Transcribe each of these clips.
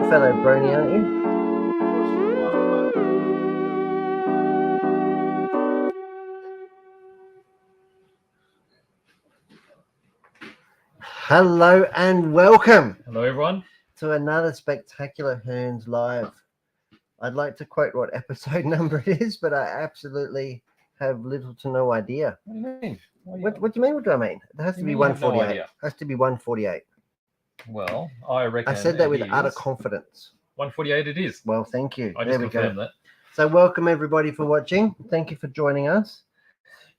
fellow brony, aren't you? Hello and welcome. Hello, everyone. To another spectacular Hearns Live. I'd like to quote what episode number it is, but I absolutely have little to no idea. What do you mean? What do you mean? What do I mean? It has to be 148. It has to be 148. Well, I reckon. I said that with utter confidence. 148 it is. Well, thank you. I just confirmed that. So welcome everybody for watching. Thank you for joining us.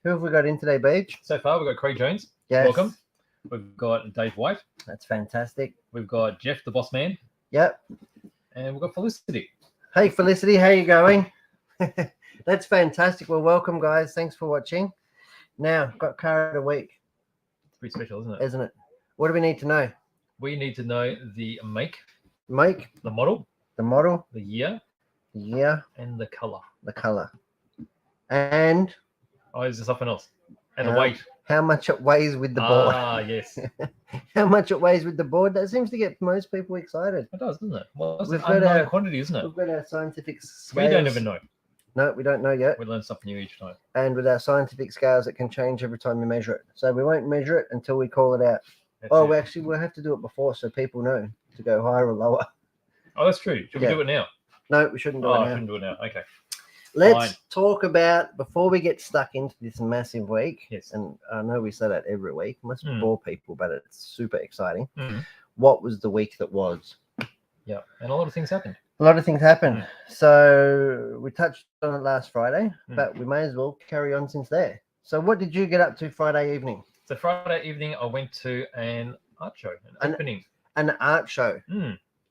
Who have we got in today, Beach? So far, we've got Craig Jones. Yes. Welcome. We've got Dave White. That's fantastic. We've got Jeff, the boss man. Yep. And we've got Felicity. Hey, Felicity, how you going? That's fantastic. Well, welcome, guys. Thanks for watching. Now, got car of the week. It's pretty special, isn't it? Isn't it? What do we need to know? We need to know the make, the model, the year, and the color. And oh, is there something else? And the weight. How much it weighs with the board. Ah, yes. How much it weighs with the board. That seems to get most people excited. It does, doesn't it? Well, it's an unknown quantity, isn't it? We've got our scientific scales. We don't even know. No, we don't know yet. We learn something new each time. And with our scientific scales, it can change every time we measure it. So we won't measure it until we call it out. We'll have to do it before so people know to go higher or lower. Oh, that's true. Should we do it now? No, we shouldn't do it now. I shouldn't do it now. Okay. Let's talk about, before we get stuck into this massive week, yes, and I know we say that every week, must bore people, but it's super exciting. What was the week that was? Yeah, and a lot of things happened. So we touched on it last Friday, but we may as well carry on since there. So what did you get up to Friday evening? So Friday evening, I went to an art show, an opening. An art show?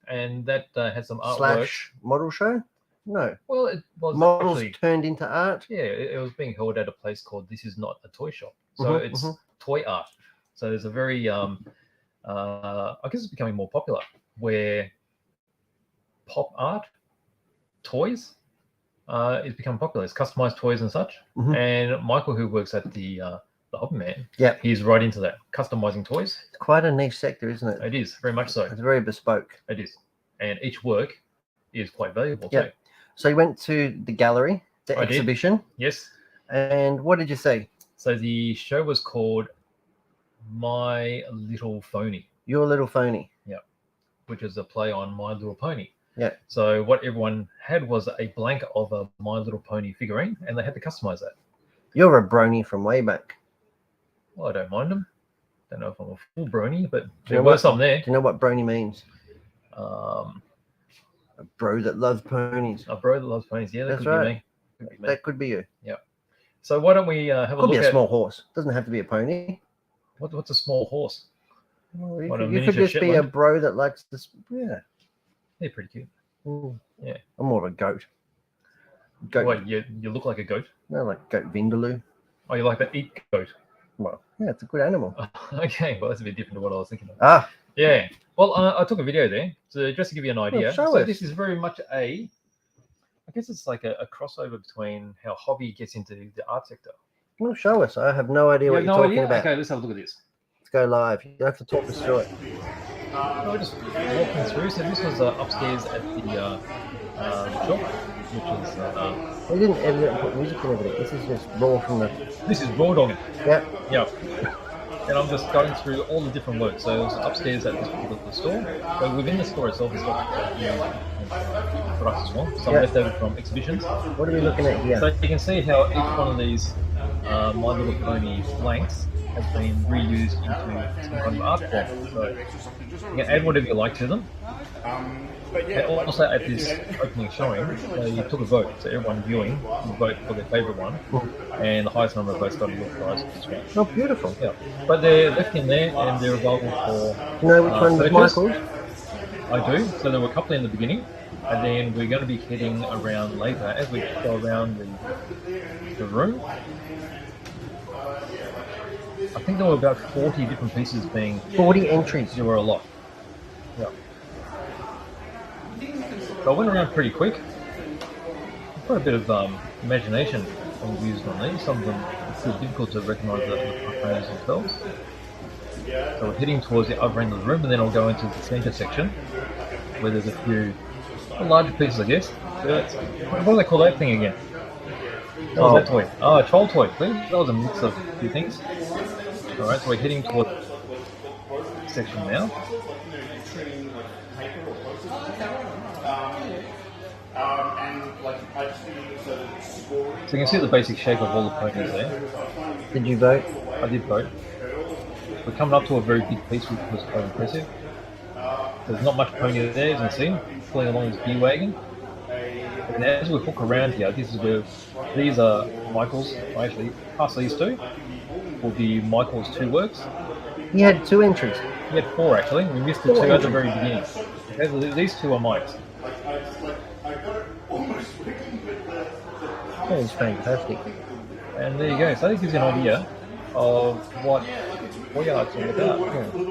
And that had some artwork. / model show? No. Well, it was models turned into art. Yeah, it was being held at a place called This Is Not a Toy Shop. So it's toy art. So there's a very, I guess it's becoming more popular, where pop art, toys, is becoming popular. It's customized toys and such. And Michael, who works at the Hobby Man, he's right into that, customizing toys. It's quite a niche sector, isn't it? It is, very much so. It's very bespoke. It is. And each work is quite valuable too. So you went to the gallery, the exhibition. Did. Yes. And what did you see? So the show was called My Little Phony. Your Little Phony. Yeah. Which is a play on My Little Pony. Yeah. So what everyone had was a blank of a My Little Pony figurine, and they had to customize that. You're a brony from way back. Well, I don't mind them. Don't know if I'm a full brony, but there were some there. Do you know what brony means? A bro that loves ponies. A bro that loves ponies. Yeah, that could be me. That could be you. Yeah. So why don't we have a look at... Could be a small horse. Doesn't have to be a pony. What's a small horse? Well, you could just be a bro that likes this. Yeah. They're pretty cute. Yeah. I'm more of a goat. What, you look like a goat? No, like goat vindaloo. Oh, you like that eat goat? Well, yeah, it's a good animal. Okay, well, that's a bit different to what I was thinking of. Yeah. Well, I took a video there, so just to give you an idea. So this is very much I guess it's like a crossover between how hobby gets into the art sector. Well, show us. I have no idea what you're talking about. Okay, let's have a look at this. Let's go live. You have to talk us through it. We're just walking through. So this was upstairs at the shop, which is... We didn't edit it and put music and everything. This is just raw from the... This is raw dogging. Yeah. And I'm just going through all the different work. So it was upstairs at this particular store. So within the store itself, it's got products as well. Some left over from exhibitions. What are we looking at here? So you can see how each one of these My Little Pony blanks has been reused into some kind of art form. So you can add whatever you like to them. And also at this opening showing, you took a vote. So everyone viewing will vote for their favourite one. And the highest number of votes got a little prize for each one. Oh, beautiful. Yeah. But they're left in there and they're available for... Do you know which one was Michael's? I do. So there were a couple in the beginning. And then we're going to be heading around later as we go around the room. I think there were about 40 different pieces being... 40 entries? There were a lot. Yeah. So I went around pretty quick. Quite a bit of imagination used on these. Some of them it's still difficult to recognise the ponies themselves. So we're heading towards the other end of the room, and then I'll go into the centre section. where there's a few larger pieces, I guess. What do they call that thing again? What was that toy? Oh, a troll toy. That was a mix of a few things. All right, so we're heading towards the section now. So you can see the basic shape of all the ponies there. Did you vote? I did vote. We're coming up to a very big piece, which was quite impressive. There's not much pony there, as you can see, pulling along this gear wagon. And as we hook around here, this is where these are Michael's. Actually, past these two will be Michael's 2 works. He had 2 entries. He had 4 actually. We missed the 2 at the very beginning. Okay, so these 2 are Mike's. That is fantastic. And there you go. So that gives you an idea of what Boyard's all about.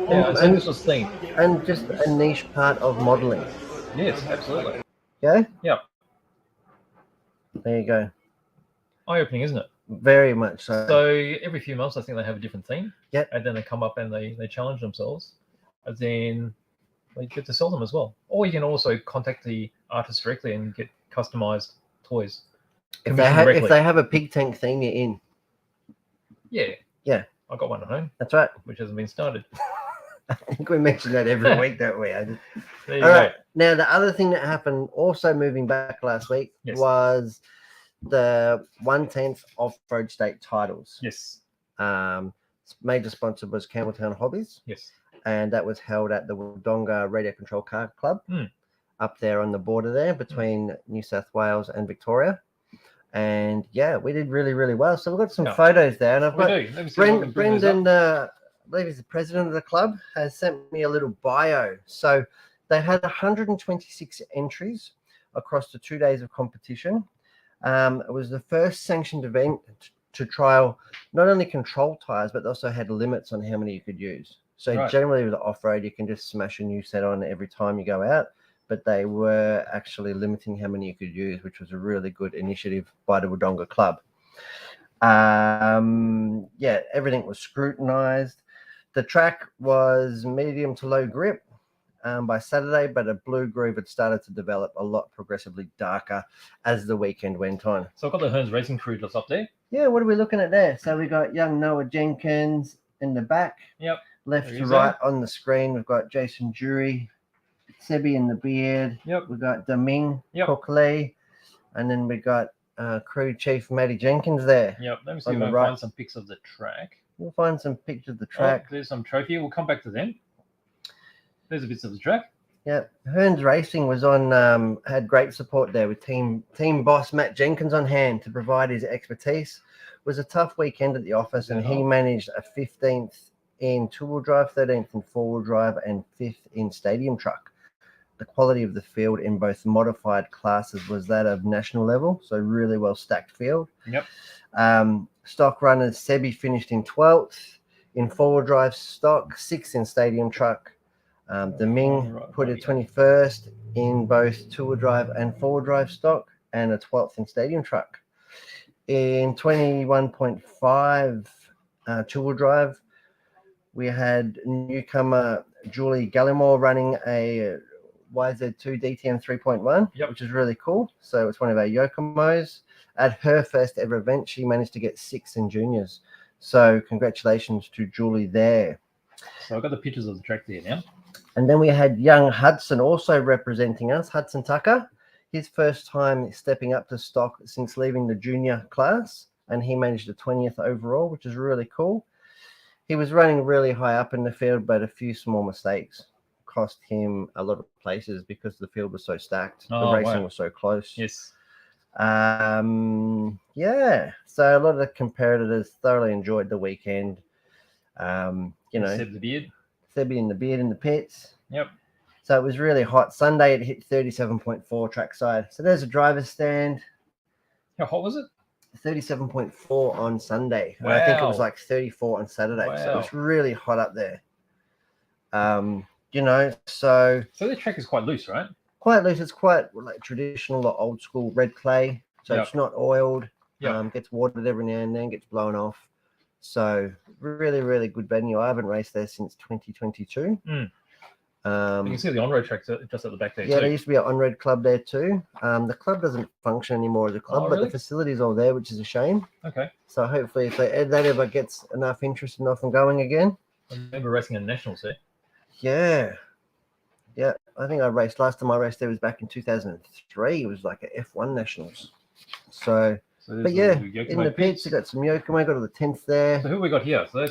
Yeah, so this was themed. And just a niche part of modelling. Yes, absolutely. Yeah? Yeah. There you go. Eye-opening, isn't it? Very much so. So every few months, I think they have a different theme. Yep. And then they come up and they challenge themselves. And then they get to sell them as well. Or you can also contact the artist directly and get customized toys. If they have a pig tank theme, you're in. Yeah. Yeah. I got one at home. That's right. Which hasn't been started. I think we mention that every week, don't we? There you All go. right. Now, the other thing that happened, also moving back last week, was the 1/10 off-road state titles. Yes. Major sponsor was Campbelltown Hobbies. Yes. And that was held at the Wodonga Radio Control Car Club up there on the border there between New South Wales and Victoria. And yeah, we did really, really well. So we've got some photos there. And I've got Brendan, I believe he's the president of the club, has sent me a little bio. So they had 126 entries across the 2 days of competition. It was the first sanctioned event to trial not only control tires, but they also had limits on how many you could use. So generally with the off-road, you can just smash a new set on every time you go out. But they were actually limiting how many you could use, which was a really good initiative by the Wodonga Club. Yeah, everything was scrutinized. The track was medium to low grip by Saturday, but a blue groove had started to develop a lot progressively darker as the weekend went on. So I've got the Hearns Racing crew just up there. Yeah, what are we looking at there? So we got young Noah Jenkins in the back. Yep. Left to right on the screen, we've got Jason Jury, Sebi in the beard. Yep. We've got Daming, Cook Lee, and then we got crew chief Matty Jenkins there. Yep. Let me see if I can find some pics of the track. We'll find some pictures of the track. Oh, there's some trophy. We'll come back to them. There's a bits of the track. Yeah. Hearns Racing was on, had great support there with team boss Matt Jenkins on hand to provide his expertise. It was a tough weekend at the office, and he managed a 15th in two-wheel drive, 13th in four-wheel drive, and 5th in stadium truck. The quality of the field in both modified classes was that of national level, so really well stacked field. Yep. Stock runners, Sebi finished in 12th in four-wheel drive stock, 6th in stadium truck. Ming put it 21st in both two-wheel drive and four-wheel drive stock, and a 12th in stadium truck. In 21.5 two-wheel drive, we had newcomer Julie Gallimore running a YZ2 DTM 3.1, which is really cool. So it's one of our Yokomos. At her first ever event, she managed to get 6th in juniors. So congratulations to Julie there. So I've got the pictures of the track there now. And then we had young Hudson also representing us, Hudson Tucker. His first time stepping up to stock since leaving the junior class, and he managed a 20th overall, which is really cool. He was running really high up in the field, but a few small mistakes cost him a lot of places because the field was so stacked. The racing was so close. Yes. Yeah. So a lot of the competitors thoroughly enjoyed the weekend. Seb the beard. Sebi in the beard in the pits. Yep. So it was really hot. Sunday it hit 37.4 trackside. So there's a driver's stand. How hot was it? 37.4 on Sunday. Wow. And I think it was like 34 on Saturday. Wow. So it's really hot up there. So the track is quite loose, right? Quite loose. It's quite like traditional or old school red clay. So it's not oiled. Gets watered every now and then, gets blown off. So really, really good venue. I haven't raced there since 2022. You can see the on-road track just at the back there. Yeah, too. there used to be an on-road club there too. The club doesn't function anymore as a club, but really? the facility's all there, which is a shame. Okay. So hopefully, if that ever gets enough interest and off and going again. I remember racing in nationals there. Yeah. Yeah, I think last time I raced there was back in 2003. It was like a F1 Nationals. So but yeah, in the pits, you got some Yokomo, got all the tents there. So who we got here? So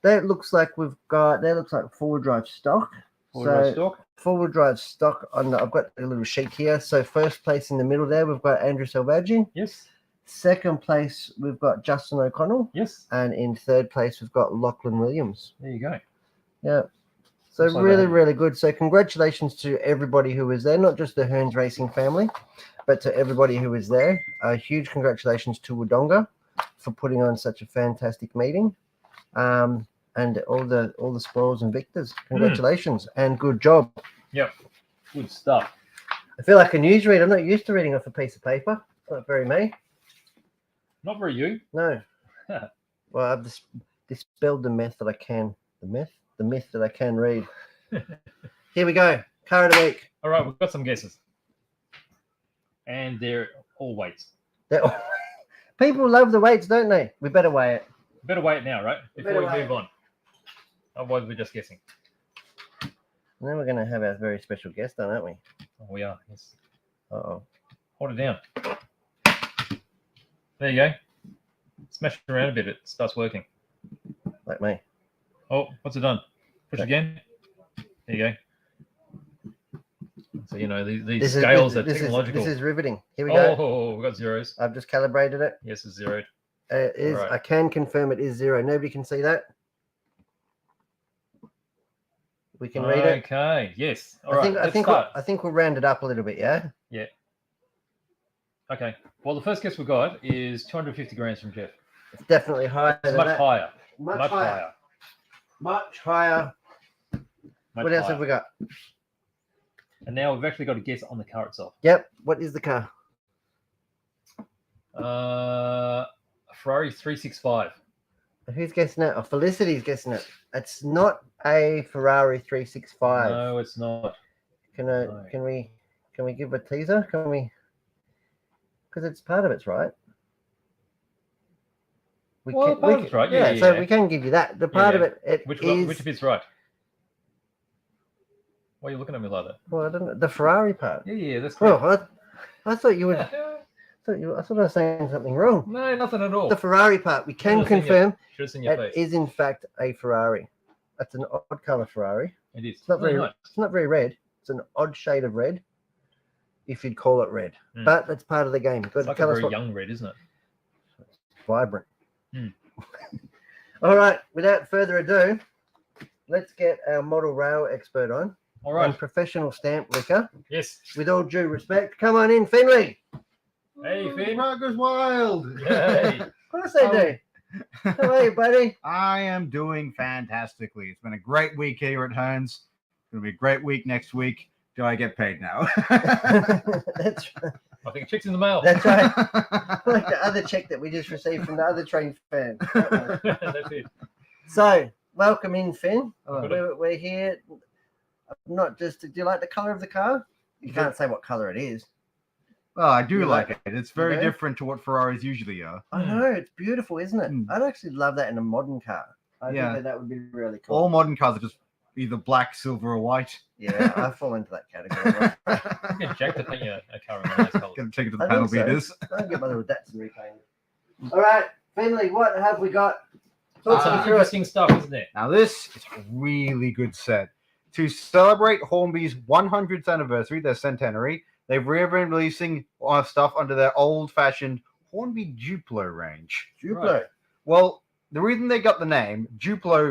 that looks like four-wheel drive stock. Four-wheel drive stock I've got a little sheet here. So first place in the middle there, we've got Andrew Salvaggi. Yes. Second place, we've got Justin O'Connell. Yes. And in third place, we've got Lachlan Williams. There you go. Yeah. So really good. So congratulations to everybody who was there, not just the Hearns Racing family, but to everybody who was there. A huge congratulations to Wodonga for putting on such a fantastic meeting. And all the spoils and victors. Congratulations and good job. Yep. Good stuff. I feel like a newsreader. I'm not used to reading off a piece of paper. It's not very me. Not very you. No. Well, I've dispelled the myth that I can. The myth that I can read. Here we go. Car of the week. All right, we've got some guesses. And they're all weights. People love the weights, don't they? We better weigh it. Better weigh it now, right? Before we move on. Otherwise, we're just guessing. And then we're going to have our very special guest on, aren't we? Oh, we are, yes. Uh-oh. Hold it down. There you go. Smash it around a bit. It starts working. Like me. Oh, what's it done? Push again. There you go. So, these scales are technological. This is riveting. Here we go. Oh, we've got zeros. I've just calibrated it. Yes, it's zeroed. Right. I can confirm it is zero. Nobody can see that. We can read it. Okay. Yes. I think we'll round it up a little bit. Yeah. Yeah. Okay. Well, the first guess we got is 250 grams from Jeff. It's definitely higher. Much higher. Much higher. Much higher. What else have we got? And now we've actually got to guess on the car itself. Yep. What is the car? Ferrari 365. Who's guessing it? Oh, Felicity's guessing it. It's not a Ferrari 365. No, it's not. Can we give a teaser? Can we? Because it's part of it's right. Part of it's right. Yeah. So we can give you that. The part of it. Which of it's right? Why are you looking at me like that? Well, I don't know. The Ferrari part. Yeah, that's correct. Well, I thought you would. I thought I was saying something wrong. No, nothing at all. The Ferrari part. We can confirm it is in fact a Ferrari. That's an odd color Ferrari. It is. It's not very red. It's an odd shade of red, if you'd call it red. But that's part of the game. It's like a very young red, isn't it? Vibrant. All right. Without further ado, let's get our model rail expert on. All right. And professional stamp licker. Yes. With all due respect, come on in, Finley. Hey, Finn. Rock goes wild. Hey. Of course they do. How are you, buddy? I am doing fantastically. It's been a great week here at Hearns. It's going to be a great week next week. Do I get paid now? That's right. I think check's in the mail. That's right. Like the other check that we just received from the other train fan. That's it. So, welcome in, Finn. We're here. Not just. Do you like the color of the car? You can't say what color it is. Well, I do like it. It's very different to what Ferraris usually are. I know. It's beautiful, isn't it? I'd actually love that in a modern car. I think that would be really cool. All modern cars are just either black, silver, or white. Yeah, I fall into that category. You get Jack to paint a car in a nice color. Going to take it to the panel beaters. I'll get my little Datsun repainted. All right, Finley, what have we got? Some interesting stuff, isn't it? Now, this is a really good set. To celebrate Hornby's 100th anniversary, their centenary, they've re-releasing stuff under their old-fashioned Hornby Duplo range. Duplo? Right. Well, the reason they got the name, Duplo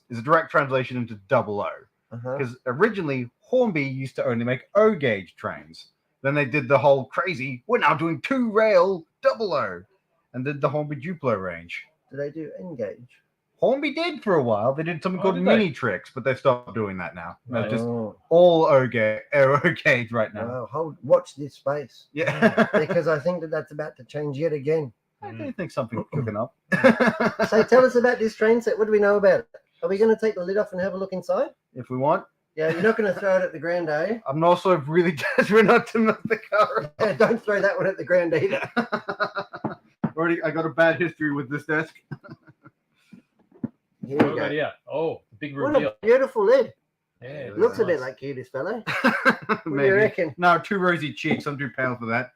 is a direct translation into double O. Because originally, Hornby used to only make O-gauge trains. Then they did the whole crazy, we're now doing 2-rail double O, and did the Hornby Duplo range. Do they do N-gauge? Hornby did for a while. They did something called mini tricks, but they've stopped doing that now. Right. Just all O-gauge right now. Wow, watch this space. Yeah. Because I think that's about to change yet again. I do think something's cooking up. So tell us about this train set. What do we know about it? Are we going to take the lid off and have a look inside? If we want. Yeah, you're not going to throw it at the ground, are you? I'm also really desperate not to melt the car. Yeah, don't throw that one at the ground either. I got a bad history with this desk. Here we Oh, go. yeah. Oh, the big What reveal. a beautiful lid. Yeah, Looks Looks a bit nice. like you, this fellow. Maybe. What do you reckon? No, too rosy cheeks. I'm too pale for that.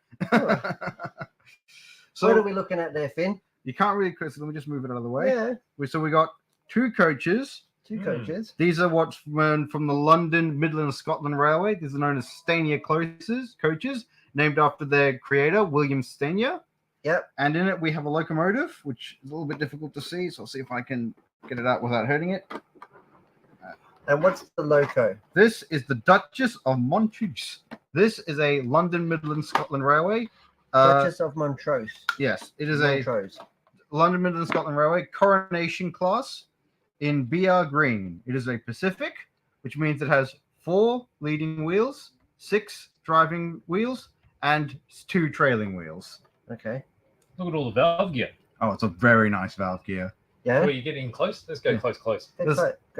So what are So we looking at there, Finn? you can't really. So let me just move it out of the way. Yeah, So we got 2 coaches. 2 Hmm. coaches. These are what's from the London, Midland, Scotland Railway. These are known as Stanier coaches, named after their creator, William Stanier. Yep. And in it, we have a locomotive, which is a little bit difficult to see. So I'll see if I can get it out without hurting it. And what's the loco? This is the Duchess of Montrose. This is a London, Midland, Scotland Railway. Duchess of Montrose. Yes, it is Montrose. a London, Midland, Scotland Railway coronation class in BR green. It is a Pacific, which means it has 4 leading wheels, 6 driving wheels, and 2 trailing wheels. Okay. Look at all the valve gear. Oh, it's a very nice valve gear. Yeah. Where you getting close? Let's go close. Go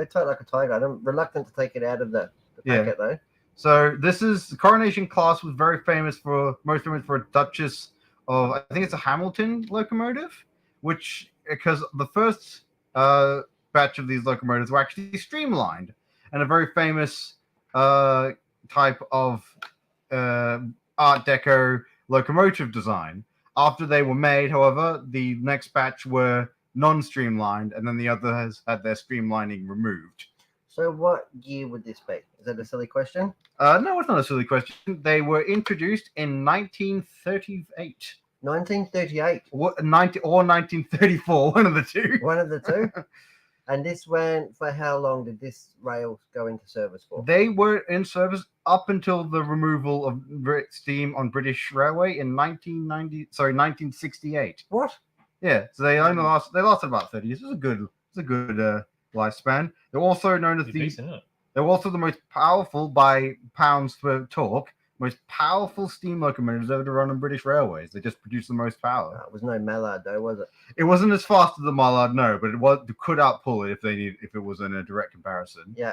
tight like a tiger. I'm reluctant to take it out of the packet though. So this is the coronation class was very famous for a Duchess of, I think it's a Hamilton locomotive, which because the first batch of these locomotives were actually streamlined and a very famous type of Art Deco locomotive design. After they were made, however, the next batch were non-streamlined, and then the others had their streamlining removed. So what year would this be? Is that a silly question? No, it's not a silly question. They were introduced in 1938. 1938. Or 1934, one of the two. One of the two. And this went for how long did this rail go into service for? They were in service up until the removal of steam on British Railway in 1968. What? Yeah, so they lasted about 30 years. It's a good lifespan. They're also known as they're also the most powerful by pounds per torque, most powerful steam locomotives ever to run on British Railways. They just produce the most power. It was no Mallard though, was it? It wasn't as fast as the Mallard, no, but it could outpull it if it was in a direct comparison. Yeah.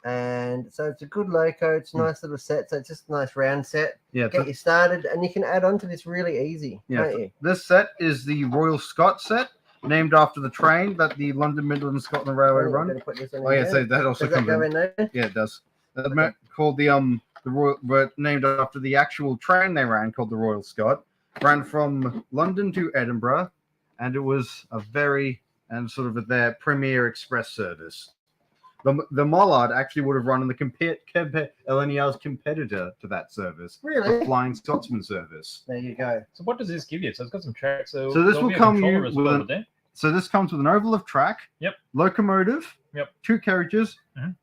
And so it's a good loco. It's a nice little set. So it's just a nice round set. Yeah. Get you started, and you can add on to this really easy, can't you? This set is the Royal Scot set, named after the train that the London, Midland, and Scotland Railway run. Oh Yeah, so that also does that comes go in. in there? Yeah, it does. Called the Royal, but named after the actual train they ran, called the Royal Scot. Ran from London to Edinburgh, and it was a very their premier express service. The Mallard actually would have run in the LNER's competitor to that service, Really? the Flying Scotsman service. There you go. So what does this give you? So it's got some tracks. So So this there'll will be a come controller you as with well, an- would there? So this comes with an oval of track, locomotive, 2 carriages,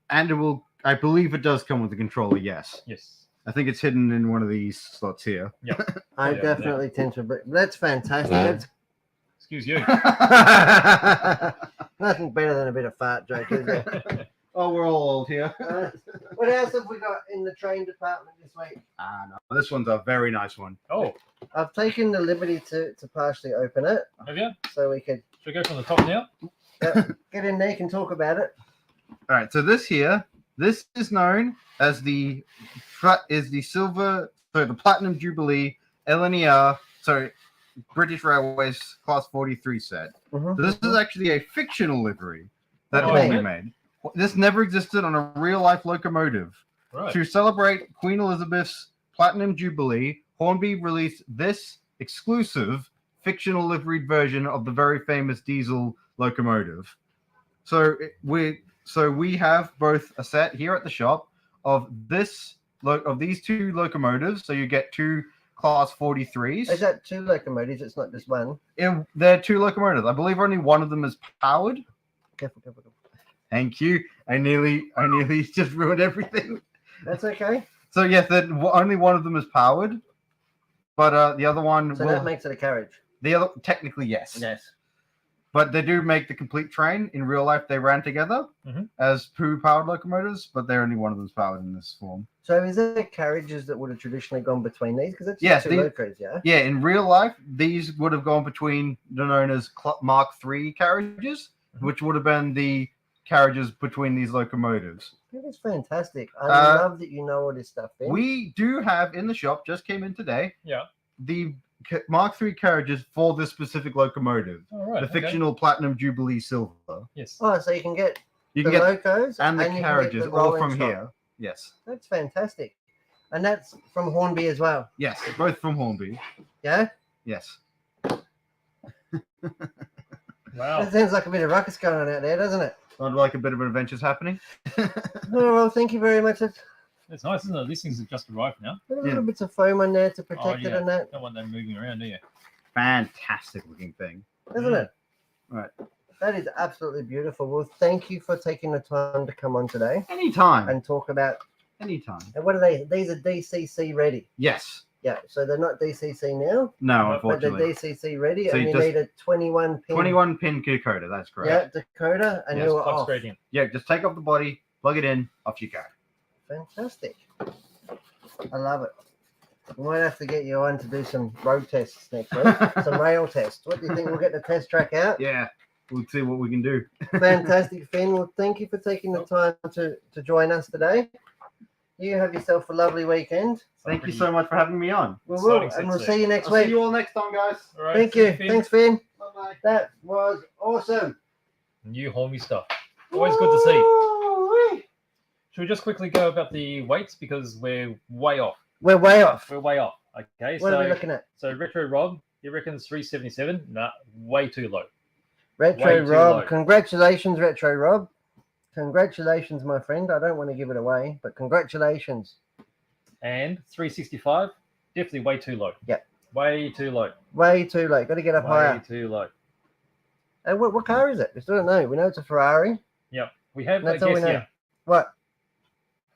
and it will. I believe it does come with a controller. Yes, Yes. I think it's hidden in one of these slots here. I Yeah, definitely tend to. That's fantastic. That's Excuse you. nothing better than a bit of fart joke, is there? Oh, we're all old here. What else have we got in the train department this week? No, this one's a very nice one. Oh, I've taken the liberty to partially open it have you? so we could Should we go from the top now? get in there and talk about it. All right, so this is known as the Platinum Jubilee LNER, British Railways Class 43 set. Mhm. So this is actually a fictional livery that Oh, Hornby okay. made. This never existed on a real-life locomotive. Right. To celebrate Queen Elizabeth's Platinum Jubilee, Hornby released this exclusive fictional liveried version of the very famous diesel locomotive. So we have both a set here at the shop of these 2 locomotives. So you get 2 Class 43s. Is that 2 locomotives? It's not just one. They're 2 locomotives. I believe only one of them is powered. Careful. Thank you. I nearly just ruined everything. That's okay. So yes, only one of them is powered, but the other one. So that makes it a carriage. The other, technically, yes. Yes. But they do make the complete train. In real life, they ran together as powered locomotives, but they're only one of them's powered in this form. So is there carriages that would have traditionally gone between these? Because it's Yes, 2 these- locos, yeah. Yeah, in real life, these would have gone between the known as Mark III carriages, which would have been the carriages between these locomotives. It's fantastic. I love that you know all this stuff, Ben. We do have in the shop, just came in today, Yeah. the Mark III carriages for this specific locomotive. All right. The fictional Platinum Jubilee Silver. Yes. Oh, so you can get You the can get locos and the you can get carriages the all rolling from stock. here. Yes. That's fantastic. And that's from Hornby as well. Yes, both from Hornby. Yeah? Yes. Wow. That sounds like a bit of ruckus going on out there, doesn't it? Sounds like a bit of an adventure's happening. Oh, well, thank you very much. There's It's nice, isn't it? These things have just arrived now. little bits of foam on there to protect it and that, Don't want them moving around, do you? Fantastic looking thing. isn't it? Right. That is absolutely beautiful. Well, thank you for taking the time to come on today Anytime. and talk about. Anytime. And what are they? These are DCC ready. Yes. Yeah, so they're not DCC now, No, but they're unfortunately. DCC ready, So and you you just- need a 21 pin. 21 pin Dakota, that's correct. Yeah, Dakota, and Yes, you are Plug off. straight in. Yeah, just take off the body, plug it in, off you go. Fantastic. I love it. We might have to get you on to do some road tests next week, some rail tests. What do you think? We'll get the test track out. Yeah, we'll see what we can do. Fantastic, Finn. Well, thank you for taking the time to join us today. You have yourself a lovely weekend. Thank you so much for having me on. We will, Exciting and we'll set. see you next I'll week. see you all next time, guys. All right. Thank see you. Finn. Thanks, Finn. Bye-bye. That was awesome. New Hornby stuff. Always good to see. Woo-wee. Should we just quickly go about the weights because we're way off. We're way off. We're way off. Okay. What are we looking at? So Retro Rob, he reckons 377. Nah, way too low. Retro Way too Rob. low. Congratulations, Retro Rob. Congratulations, my friend. I don't want to give it away, but congratulations. And 365, definitely way too low. Yep. Way too low. Way too late. Got to get up Way higher. too low. Hey, what car is it? We still don't know. We know it's a Ferrari. Yep. We have That's a all we guess know. here. What?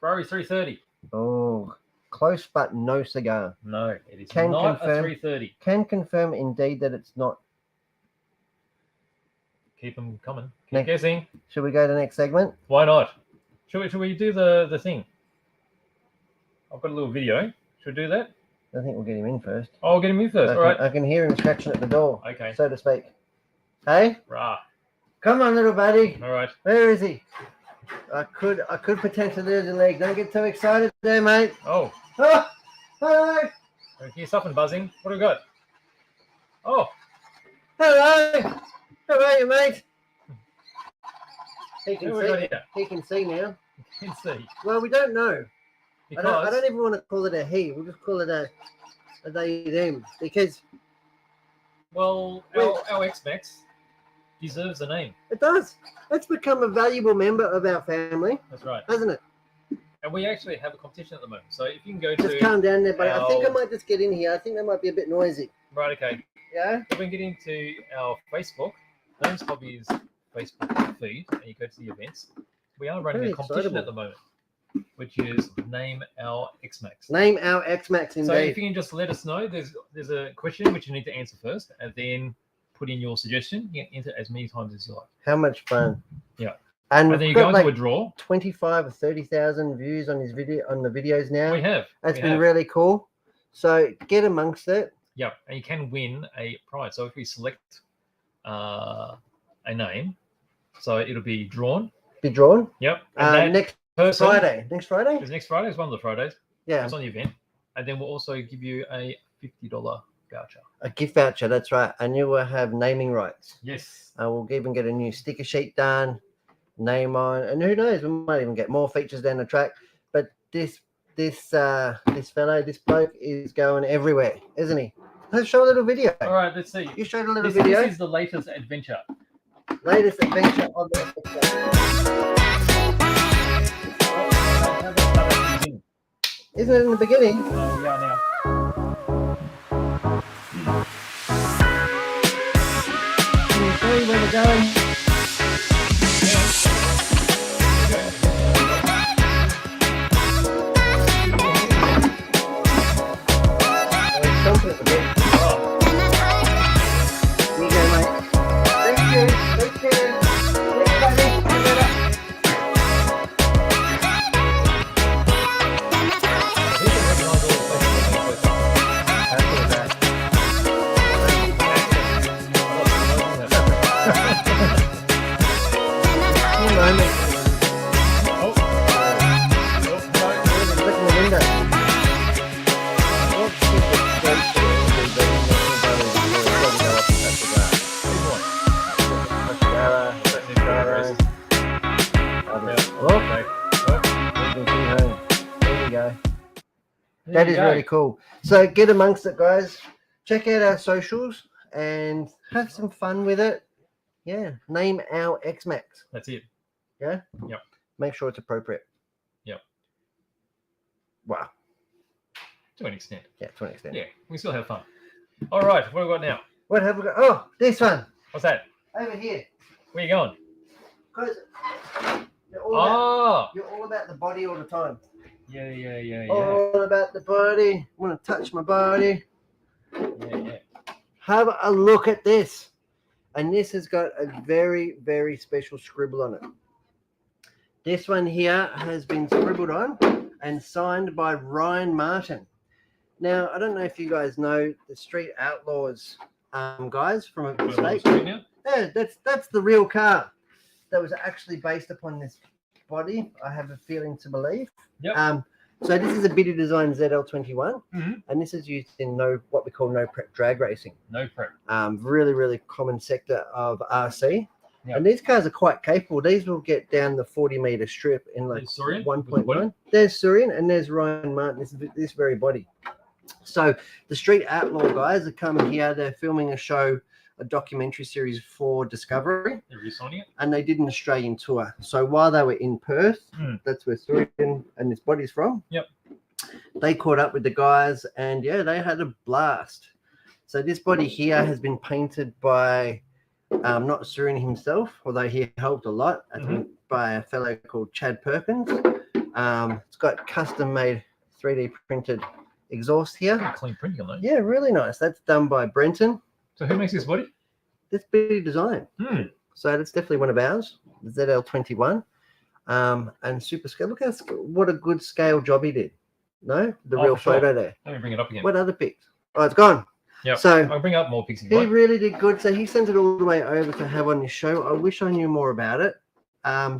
Ferrari 330. Oh, close but no cigar. No, it is Can not confirm. a 330. Can confirm indeed that it's not. Keep them coming. Keep Next. guessing. Should we go to the next segment? Why not? Should we do the thing? I've got a little video. Should we do that? I think we'll get him in first. Oh, I'll get him in first. All right. I can hear him scratching at the door, Okay. so to speak. Hey, Rah. come on, little buddy. All right. Where is he? I could potentially lose a leg. Don't get too excited there, mate. Oh, Oh, hello. I hear something buzzing. What do we got? Oh, Hello. How are you, mate? He who can we got see. here? He can see now. You can see. Well, we don't know. I Because, don't even want to call it a he. We'll just call it a they them because well, our X-Max deserves a name. it does. It's become a valuable member of our family, That's right. hasn't it? And we actually have a competition at the moment. So if you can go Just to... calm down there, but I think I our- might just get in here. I think that might be a bit noisy. Right, okay. Yeah. If we can get into our Facebook, Names Hobbies Facebook feed, and you go to the events, we are running Very a competition excitable. at the moment, which is Name Our X-Max. Name our X-Max So indeed. if you can just let us know, there's a question which you need to answer first, and then put in your suggestion. You can enter as many times as you like. How much fun. Yeah. And And then we've you got go into like a draw. 25 or 30,000 views on his video on the videos now. We have. That's we been have. really cool. So get amongst it. Yep, and you can win a prize. So if we select a name, so it'll be drawn. Be drawn. Yep. And that Next person, Friday. Next Friday? Because next Friday is one of the Fridays. Yeah. It's on the event, and then we'll also give you a $50 voucher. A gift voucher, that's right. And you will have naming rights. Yes. We'll even get a new sticker sheet done, name on, and who knows, we might even get more features down the track. But this bloke is going everywhere, isn't he? Let's show a little video. All right. Let's see. You showed a little This video. is the latest adventure. Latest adventure on the Isn't it in the beginning? Oh, yeah, now. Can you see where we're going? Confident a bit. Here you go, mate. Thank you. Thank you. That is really cool. So get amongst it, guys. Check out our socials and have some fun with it. Yeah. Name our X-Max. That's it. Yeah? Yep. Make sure it's appropriate. Yep. Wow. To an extent. Yeah, to an extent. Yeah, we still have fun. All right, what have we got now? What have we got? Oh, this one. What's that? Over here. Where you going? Because you're all about the body all the time. Yeah. All about the body. Want to touch my body. Yeah. Have a look at this. And this has got a very, very special scribble on it. This one here has been scribbled on and signed by Ryan Martin. Now, I don't know if you guys know the Street Outlaws guys from a state. Yeah, that's the real car that was actually based upon this body, I have a feeling to believe. Yep. So this is a Biddy Design ZL21, and this is used in what we call no prep drag racing. No prep. Really, really common sector of RC. Yep. And these cars are quite capable. These will get down the 40-meter strip in like 1.1. There's Surian and there's Ryan Martin. This very body. So the Street Outlaw guys are coming here. They're filming a documentary series for Discovery. They're resigning it. And they did an Australian tour. So while they were in Perth, that's where Surian and his body's from. Yep. They caught up with the guys and yeah, they had a blast. So this body here has been painted by not Surian himself, although he helped a lot, I think, by a fellow called Chad Perkins. It's got custom made 3D printed exhaust here. Clean printing on that. Yeah, really nice. That's done by Brenton. So who makes this body? This Biddy Design. So that's definitely one of ours, the ZL21. And super scale. Look what a good scale job he did. No? The real photo there. Let me bring it up again. What other pics? Oh, it's gone. Yeah. So I'll bring up more pics. He really did good. So he sent it all the way over to have on his show. I wish I knew more about it.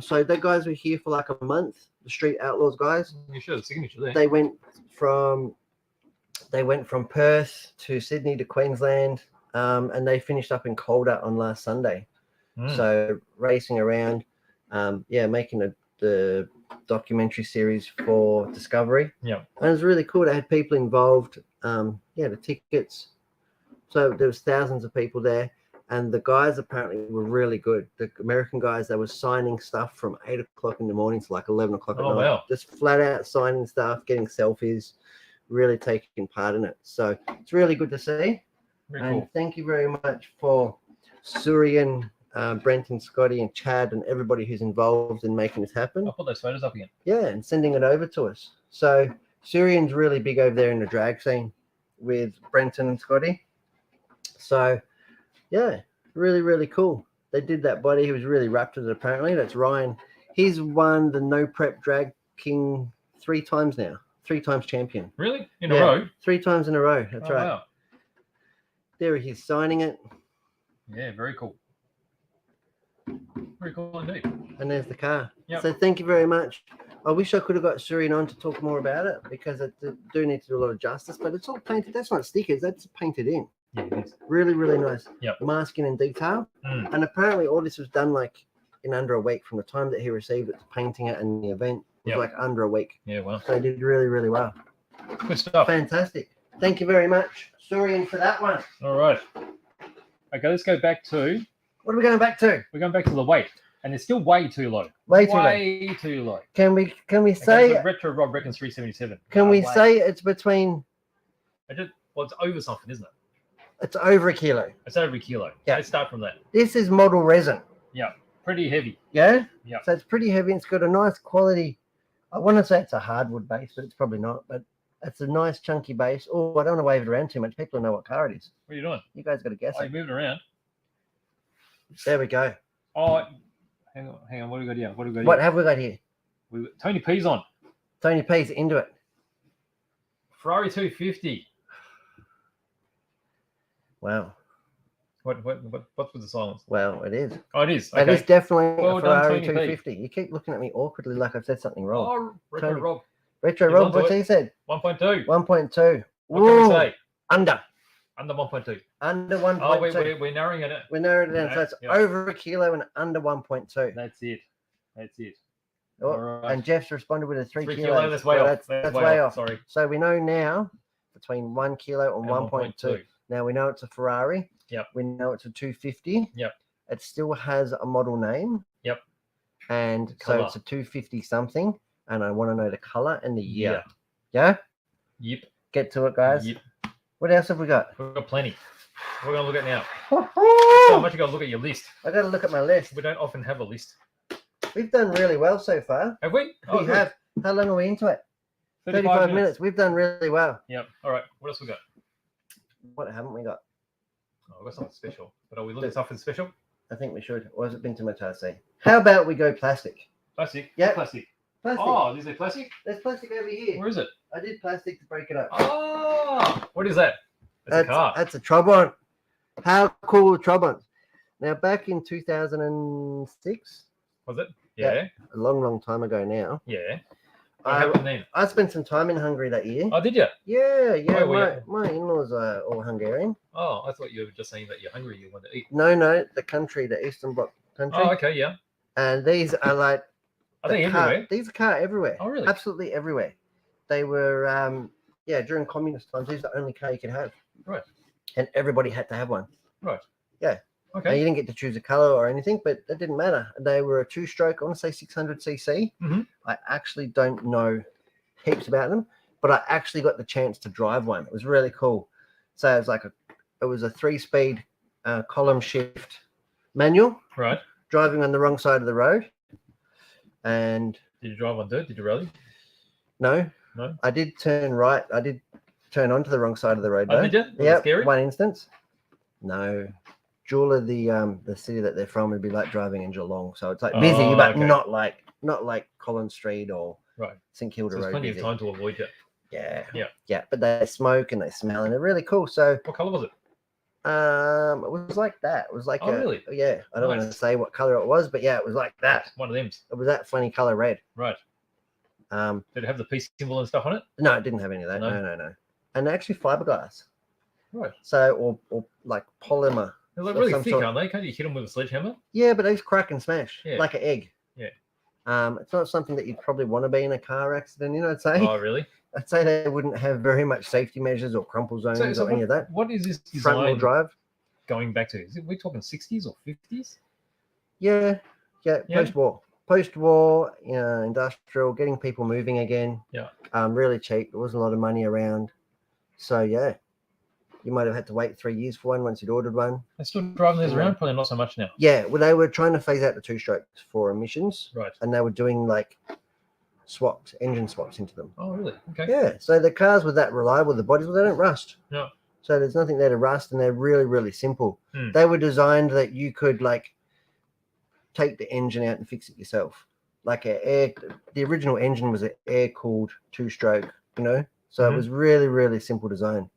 So the guys were here for like a month. The Street Outlaws guys. You show the signature there. They went from Perth to Sydney to Queensland, and they finished up in Calder on last Sunday. So racing around, making the documentary series for Discovery. Yeah, and it was really cool. They had people involved. The tickets. So there was thousands of people there, and the guys apparently were really good. The American guys, they were signing stuff from 8 o'clock in the morning to like 11 o'clock at night. Wow. Just flat out signing stuff, getting selfies, really taking part in it. So it's really good to see. Very cool. Thank you very much for Surian, Brenton, Scotty, and Chad, and everybody who's involved in making this happen. I'll put those photos up again. Yeah, and sending it over to us. So Surian's really big over there in the drag scene with Brenton and Scotty. So, yeah, really, really cool. They did that body. He was really wrapped with it, apparently. That's Ryan. He's won the No Prep Drag King 3 times now. 3 times champion. Really? In a row? 3 times in a row. That's right. Wow. There he's signing it. Yeah, very cool. Very cool indeed. And there's the car. Yep. So thank you very much. I wish I could have got Surian on to talk more about it because I do need to do a lot of justice, but it's all painted. That's not stickers. That's painted in. Yeah, it is. Really, really nice. Yep. Masking and detail. And apparently all this was done like in under a week from the time that he received it to painting it and the event. It was like under a week. Yeah, well. So he did really, really well. Good stuff. Fantastic. Thank you very much, Surian, for that one. All right. Okay, let's go back to... What are we going back to? We're going back to the weight. And it's still way too low. Way too low. Can we say... Okay, Retro Rob reckons 377. Can we say it's between... Well, it's over something, isn't it? It's over a kilo. It's over a kilo. Yeah. Let's start from that. This is model resin. Yeah. Pretty heavy. Yeah? Yeah. So it's pretty heavy. It's got a nice quality. I want to say it's a hardwood base, but it's probably not. But it's a nice chunky base. Oh, I don't want to wave it around too much. People know what car it is. What are you doing? You guys got to guess Oh, it. you're moving around. There we go. Oh, hang on. What do we got here? What have we got here? Tony P's on. Tony P's into it. Ferrari 250. Wow. What's with the silence? Well, it is. Oh, it is. Okay. It is definitely Well a done, Ferrari Tony 250. You keep looking at me awkwardly like I've said something wrong. Oh, Retro Tony. Rob. Retro He's Rob, onto what's it. he said? 1.2. 1.2. What can we say? Under. Under 1.2. Under 1.2. Oh, we're narrowing it. We narrowed it down. Okay, So it's yeah. over a kilo and under 1.2. That's it. Oh, Alright. and Jeff's responded with a 3 3 kilos. kilo. That's way Well, off. That's way off. Sorry. So we know now between 1 kilo and 1.2. Now we know it's a Ferrari. Yep. We know it's a 250. Yep. It still has a model name. Yep. And so Colour. it's a 250 something. And I want to know the color and the year. Yeah. Yeah? Yep. Get to it, guys. Yep. What else have we got? We've got plenty. We're going to look at now. I So much you got to look at your list. got to look at my list. We don't often have a list. We've done really well so far. Have we? We good. have. How long are we into it? 35 minutes. We've done really well. Yep. All right. What else we got? What haven't we got? Oh, we've got something special. But are we looking at something special? I think we should. Or has it been too much say? How about we go plastic? Plastic? Yeah. Plastic. Plastic. Oh, is it plastic? There's plastic over here. Where is it? I did plastic to break it up. Oh, what is that? That's a car. That's a Trabant. How cool are Trabants? Now, back in 2006, Was it? Yeah. a long time ago now, Yeah. What happened then? I spent some time in Hungary that year. Oh, did you? Yeah. Where were My in-laws are all Hungarian. Oh, I thought you were just saying that you're hungry. You want to eat. No, the country, the Eastern Bloc country. Oh, okay, yeah. And these are like Are they the car- everywhere? These are car everywhere. Oh, really? Absolutely everywhere. They were, during communist times, these are the only car you could have. Right. And everybody had to have one. Right. Yeah. Now, Okay. you didn't get to choose a color or anything, but it didn't matter. They were a two-stroke, I want to say 600cc. Mhm. I actually don't know heaps about them, but I actually got the chance to drive one. It was really cool. So it was a 3-speed column shift manual, Right. driving on the wrong side of the road. And Did you drive on dirt? Did you rally? no, No. I did turn right. I did turn onto the wrong side of the road. Oh, though. did you? Was it Yep, scary? one instance. No. Jewel, the city that they're from, would be like driving in Geelong. So it's like busy, Oh, but okay. not like Collins Street or Right. St Kilda So there's Road. plenty of busy. time to avoid you. Yeah. Yeah. Yeah. But they smoke and they smell and they're really cool. So What colour was it? it was like that. It was like Oh, really? Yeah. I don't want to Nice. say what color it was, but yeah, it was like that. One of them. It was that funny color red. Right. Did it have the peace symbol and stuff on it? No, it didn't have any of that. No? No. And they're actually fiberglass. Right. So or like polymer. They're like Or really some thick, sort- aren't they? Can't you hit them with a sledgehammer? Yeah, but they just crack and smash Yeah. like an egg. Yeah. It's not something that you'd probably want to be in a car accident, I'd say. Oh, really? I'd say they wouldn't have very much safety measures or crumple zones So or any of that. What is this Front wheel design drive. going back to? Is it, we're talking 60s or 50s? Yeah. Yeah. Post-war, industrial, getting people moving again. Yeah. Really cheap. There wasn't a lot of money around. So yeah. You might have had to wait 3 years for one once you'd ordered one. They're still driving those Yeah. around? Probably not so much now. Yeah, well, they were trying to phase out the 2-strokes for emissions, Right. and they were doing like engine swaps into them. Oh, really? Okay. Yeah, so the cars were that reliable, the bodies, well, they don't rust. No. So there's nothing there to rust, and they're really, really simple. Hmm. They were designed that you could like take the engine out and fix it yourself. Like the original engine was an air-cooled 2-stroke, so it Mhm. was really, really simple design.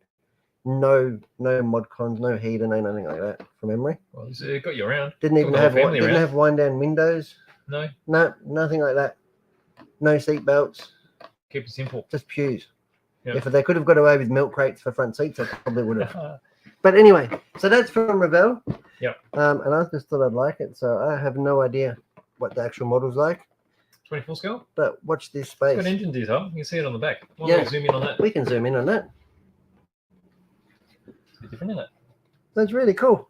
No mod cons, no heater, no nothing like that from memory. Well, it got you around. Didn't even Took the whole have family didn't around. have wind down windows. No. No, nothing like that. No seat belts, Keep it simple. just pews. Yeah. If they could have got away with milk crates for front seats, they probably would have. But anyway, so that's from Revell. Yep. And I just thought I'd like it, so I have no idea what the actual model's like. 24 scale? But watch this It's got space. engine detail. You can see it on the back. Why Yeah. don't we zoom in on that? We can zoom in on that. It's a bit different, isn't it? That's really cool.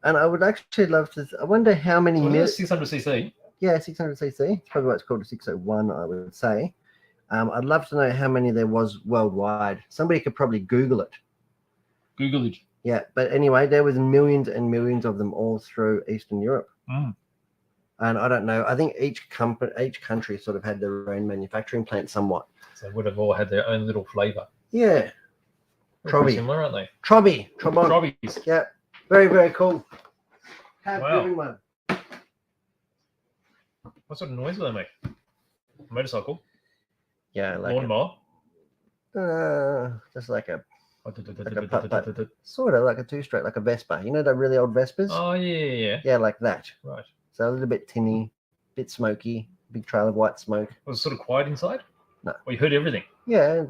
And I would actually love to. I wonder how many So minutes. 600cc. Yeah, 600cc. It's probably what's called a 601, I would say. I'd love to know how many there was worldwide. Somebody could probably Google it. Google it. Yeah, but anyway, there was millions and millions of them all through Eastern Europe. Mm. And I don't know. I think each country sort of had their own manufacturing plant somewhat. So they would have all had their own little flavour. Yeah. They're Trobby. pretty similar, aren't they? Trobont. Trobbies. Yeah. Very, very cool. Have Wow. driven one. What sort of noise will they make? Motorcycle? Yeah, like Lawnmower? just like a sort of like a 2-stroke, like a Vespa. You know the really old Vespas? Oh, yeah. Yeah, like that. Right. So a little bit tinny, bit smoky, big trail of white smoke. Was it sort of quiet inside? No. Well, you heard everything. Yeah,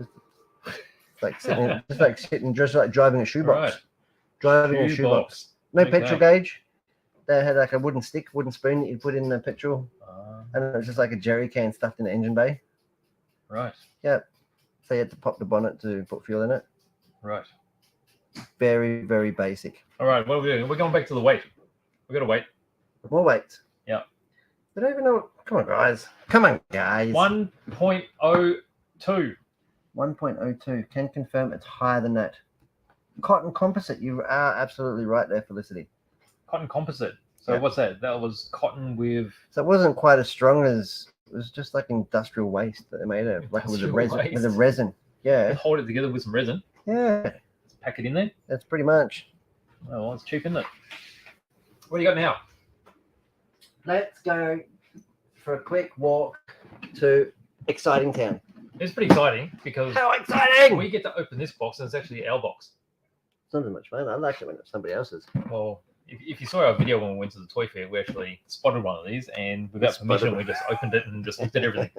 just like driving a shoebox. Right. Driving a shoebox. No Okay. petrol gauge, They had like a wooden spoon that you put in the petrol, and it was just like a jerry can stuffed in the engine bay. Right. Yep. So you had to pop the bonnet to put fuel in it. Right. Very, very basic. All right, what are we doing? We're going back to the weight. We got to wait. More weight. Yeah. I don't even know. Come on, guys. 1.02. 1.02. Can confirm it's higher than that. Cotton composite. You are absolutely right there, Felicity. Cotton composite. So what's that? That was cotton with. So it wasn't quite as strong as. It was just like industrial waste that they made it. Like it was a resin. Waste. With a resin. Yeah. Hold it together with some resin. Yeah. Let's pack it in there. That's pretty much. Oh, well, it's cheap, isn't it? What do you got now? Let's go for a quick walk to Exciting Town. It's pretty exciting because How exciting! we get to open this box and it's actually our box. It's not as much fun. I like it when it's somebody else's. Well, if you saw our video when we went to the toy fair, we actually spotted one of these and without permission, we just opened it and just looked at everything.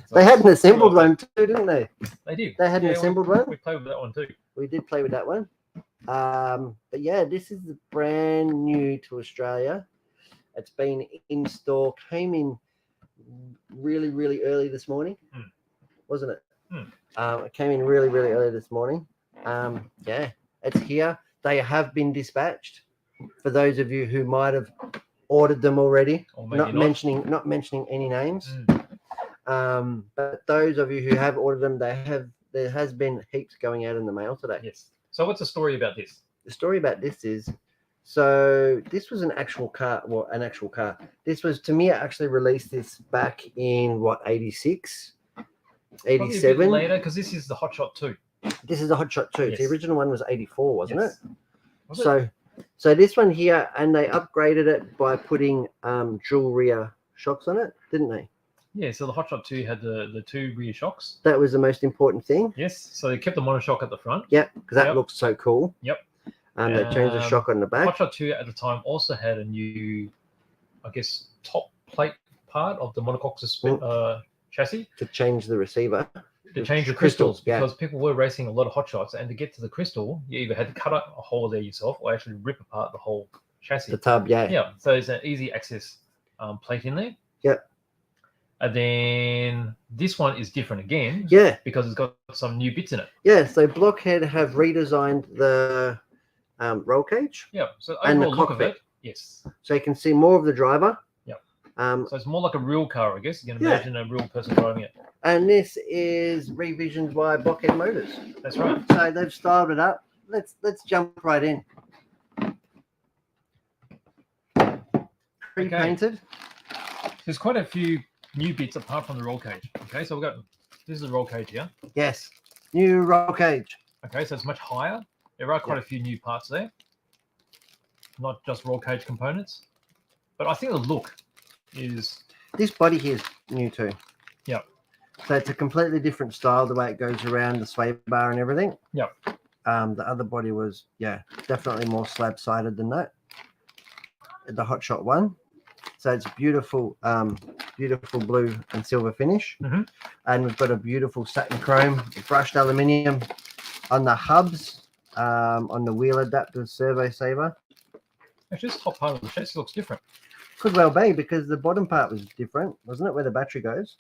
So They had an assembled one too, didn't they? They did. They had an assembled one. We played with that one too. We did play with that one. But yeah, this is brand new to Australia. It's been in store, came in really, really early this morning, wasn't it? It came in really, really early this morning. Yeah, it's here. They have been dispatched. For those of you who might have ordered them already, not mentioning any names. But those of you who have ordered them, there has been heaps going out in the mail today. Yes. So what's the story about this? The story about this is, so this was an actual car. Well, an actual car. This was, to me, I actually released this back in, 86, 87? Later, because this is the Hot Shot 2. This is the Hot Shot 2. Yes. The original one was 84, wasn't it? Was it? So this one here, and they upgraded it by putting dual rear shocks on it, didn't they? Yeah, so the Hot Shot 2 had the two rear shocks. That was the most important thing. Yes, so they kept the monoshock at the front. Yep, because that looks so cool. Yep. And they changed the shock on the back. Hot Shot 2 at the time also had a new, I guess, top plate part of the monocoque chassis. To change the receiver. To change the crystals, yeah. because people were racing a lot of Hot Shots, and to get to the crystal, you either had to cut a hole there yourself or actually rip apart the whole chassis. The tub, yeah. Yeah, so it's an easy access plate in there. Yep. And then this one is different again. Yeah. Because it's got some new bits in it. Yeah, so Blockhead have redesigned the roll cage. Yeah, so the And the overall look of cockpit. it, yes. So you can see more of the driver. Yep. So it's more like a real car, I guess. You can Yeah. imagine a real person driving it. And this is revisions by Blockhead Motors. That's right. So they've styled it up. Let's jump right in. Pre-painted. There's quite a few new bits apart from the roll cage. Okay, so this is the roll cage here. Yes. New roll cage. Okay, so it's much higher. There are quite a few new parts there. Not just roll cage components. But I think the look is... This body here is new too. Yep. So it's a completely different style, the way it goes around the sway bar and everything. Yep. The other body was, definitely more slab-sided than that. The Hot Shot one. So it's beautiful, beautiful blue and silver finish. And we've got a beautiful satin chrome brushed aluminium on the hubs, on the wheel adapters, servo saver. Actually, this top part of the chassis looks different. Could well be, because the bottom part was different, wasn't it, where the battery goes?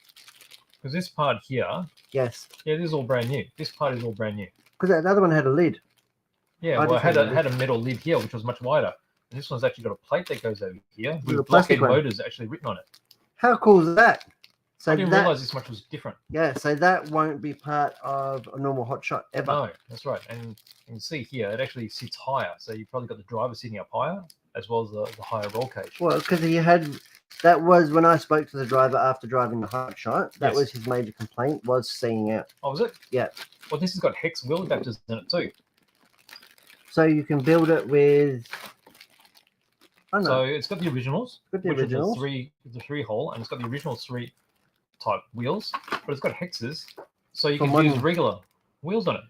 Because this part here, Yes. yeah, this is all brand new. This part is all brand new. Because the other one had a lid. Yeah, well, it had a metal lid here, which was much wider. And this one's actually got a plate that goes over here with Blockhead Motors actually written on it. How cool is that? So I didn't realize this much was different. Yeah, so that won't be part of a normal Hot Shot ever. No, that's right. And you can see here, it actually sits higher. So you've probably got the driver sitting up higher, as well as the higher roll cage. Well, because that was when I spoke to the driver after driving the Hot Shot, that was his major complaint, was seeing out. Oh, was it? Yeah. Well, this has got hex wheel adapters in it too. So you can build it with... Oh, no. So it's got the originals, Got the which originals. is the three hole, and it's got the original 3 type wheels, but it's got hexes, so you can use regular wheels on it.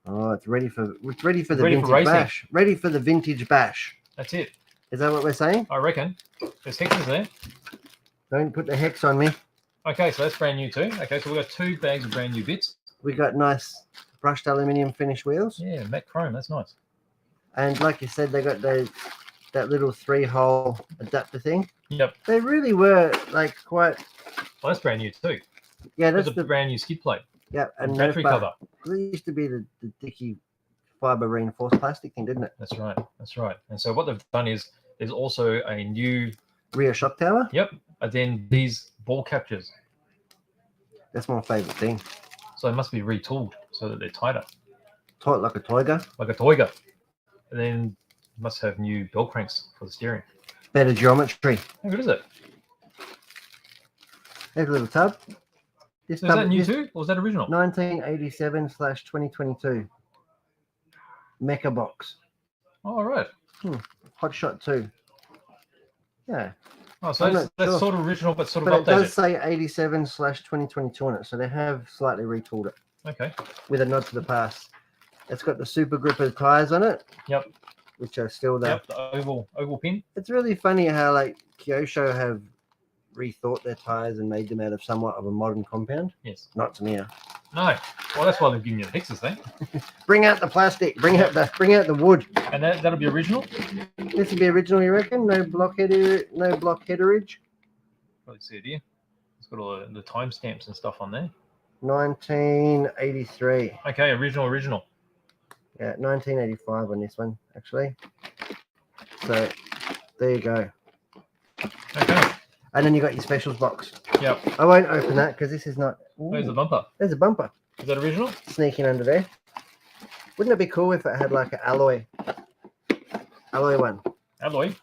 Oh, it's ready for the Ready for vintage racing. bash. Ready for the vintage bash. That's it. Is that what we're saying? I reckon. There's hexes there. Don't put the hex on me. Okay, so that's brand new too. Okay, so we've got 2 bags of brand new bits. We got nice brushed aluminium finish wheels. Yeah, matte chrome. That's nice. And like you said, they that little 3-hole adapter thing. Yep. They really were like quite. Well, that's brand new too. Yeah, That's that's a the brand new skid plate yeah and and battery cover. It used to be the dicky fiber reinforced plastic thing, didn't it? That's right. That's right. And so what they've done is there's also a new Rear shock tower. Yep. And then these ball captures. That's my favorite thing. So they must be retooled so that they're tighter. Tight like a Toyga. Like a Toyga. And then you must have new bell cranks for the steering. Better geometry. How good is it? There's a little tub. This So is that new too? Or was that original? 1987/2022. Mecha box. Oh, all right. Hot Shot 2. Yeah. Oh, so that's sort of original, but sort of But it does updated. say 87/2022 on it, so they have slightly retooled it Okay. with a nod to the past. It's got the super gripper tires on it. Yep. Which are still there. Yep. The oval pin. It's really funny how like Kyosho have rethought their tires and made them out of somewhat of a modern compound. Yes. Not to me. No. Well, that's why they've given you the fixes, then. Bring out the plastic. Bring out the wood. And that'll be original. This would be original, you reckon? No blockheaderage. Let's see it here. It's got all the timestamps and stuff on there. 1983. Okay, original. Yeah, 1985 on this one, actually. So there you go. Okay. And then you got your specials box. Yep. I won't open that because this is not. Ooh, There's the bumper. there's a bumper Is that original? sneaking under there. Wouldn't it be cool if it had like an alloy one? Alloy.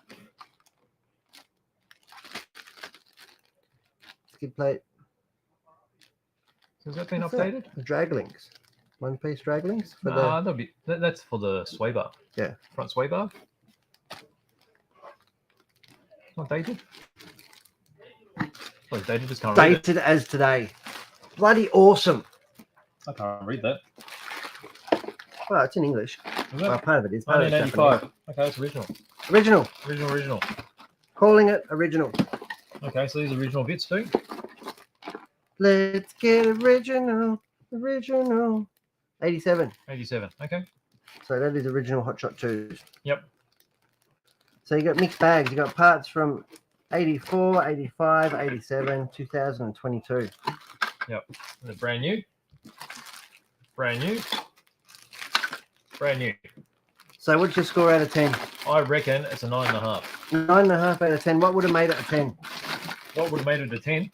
Skid plate, Has that been What's that? updated? drag links, one piece drag links for That's for the sway bar. Yeah. Front sway bar. Not dated. Well, it's dated. Just can't read it. dated as today. Bloody awesome. I can't read that. Well, it's in English. Is Well, that part of it is. Part of it's 1985? Okay, that's original. Japanese. Original. Calling it original. Okay, so these are original bits too. Let's get original. 87. 87. Okay. So that is original Hot Shot 2s. Yep. So you got mixed bags. You got parts from 84, 85, 87, 2022. Yep. And they're brand new. Brand new. So what's your score out of 10? I reckon it's a 9.5. 9.5 out of 10. What would have made it a 10? What would have made it a 10?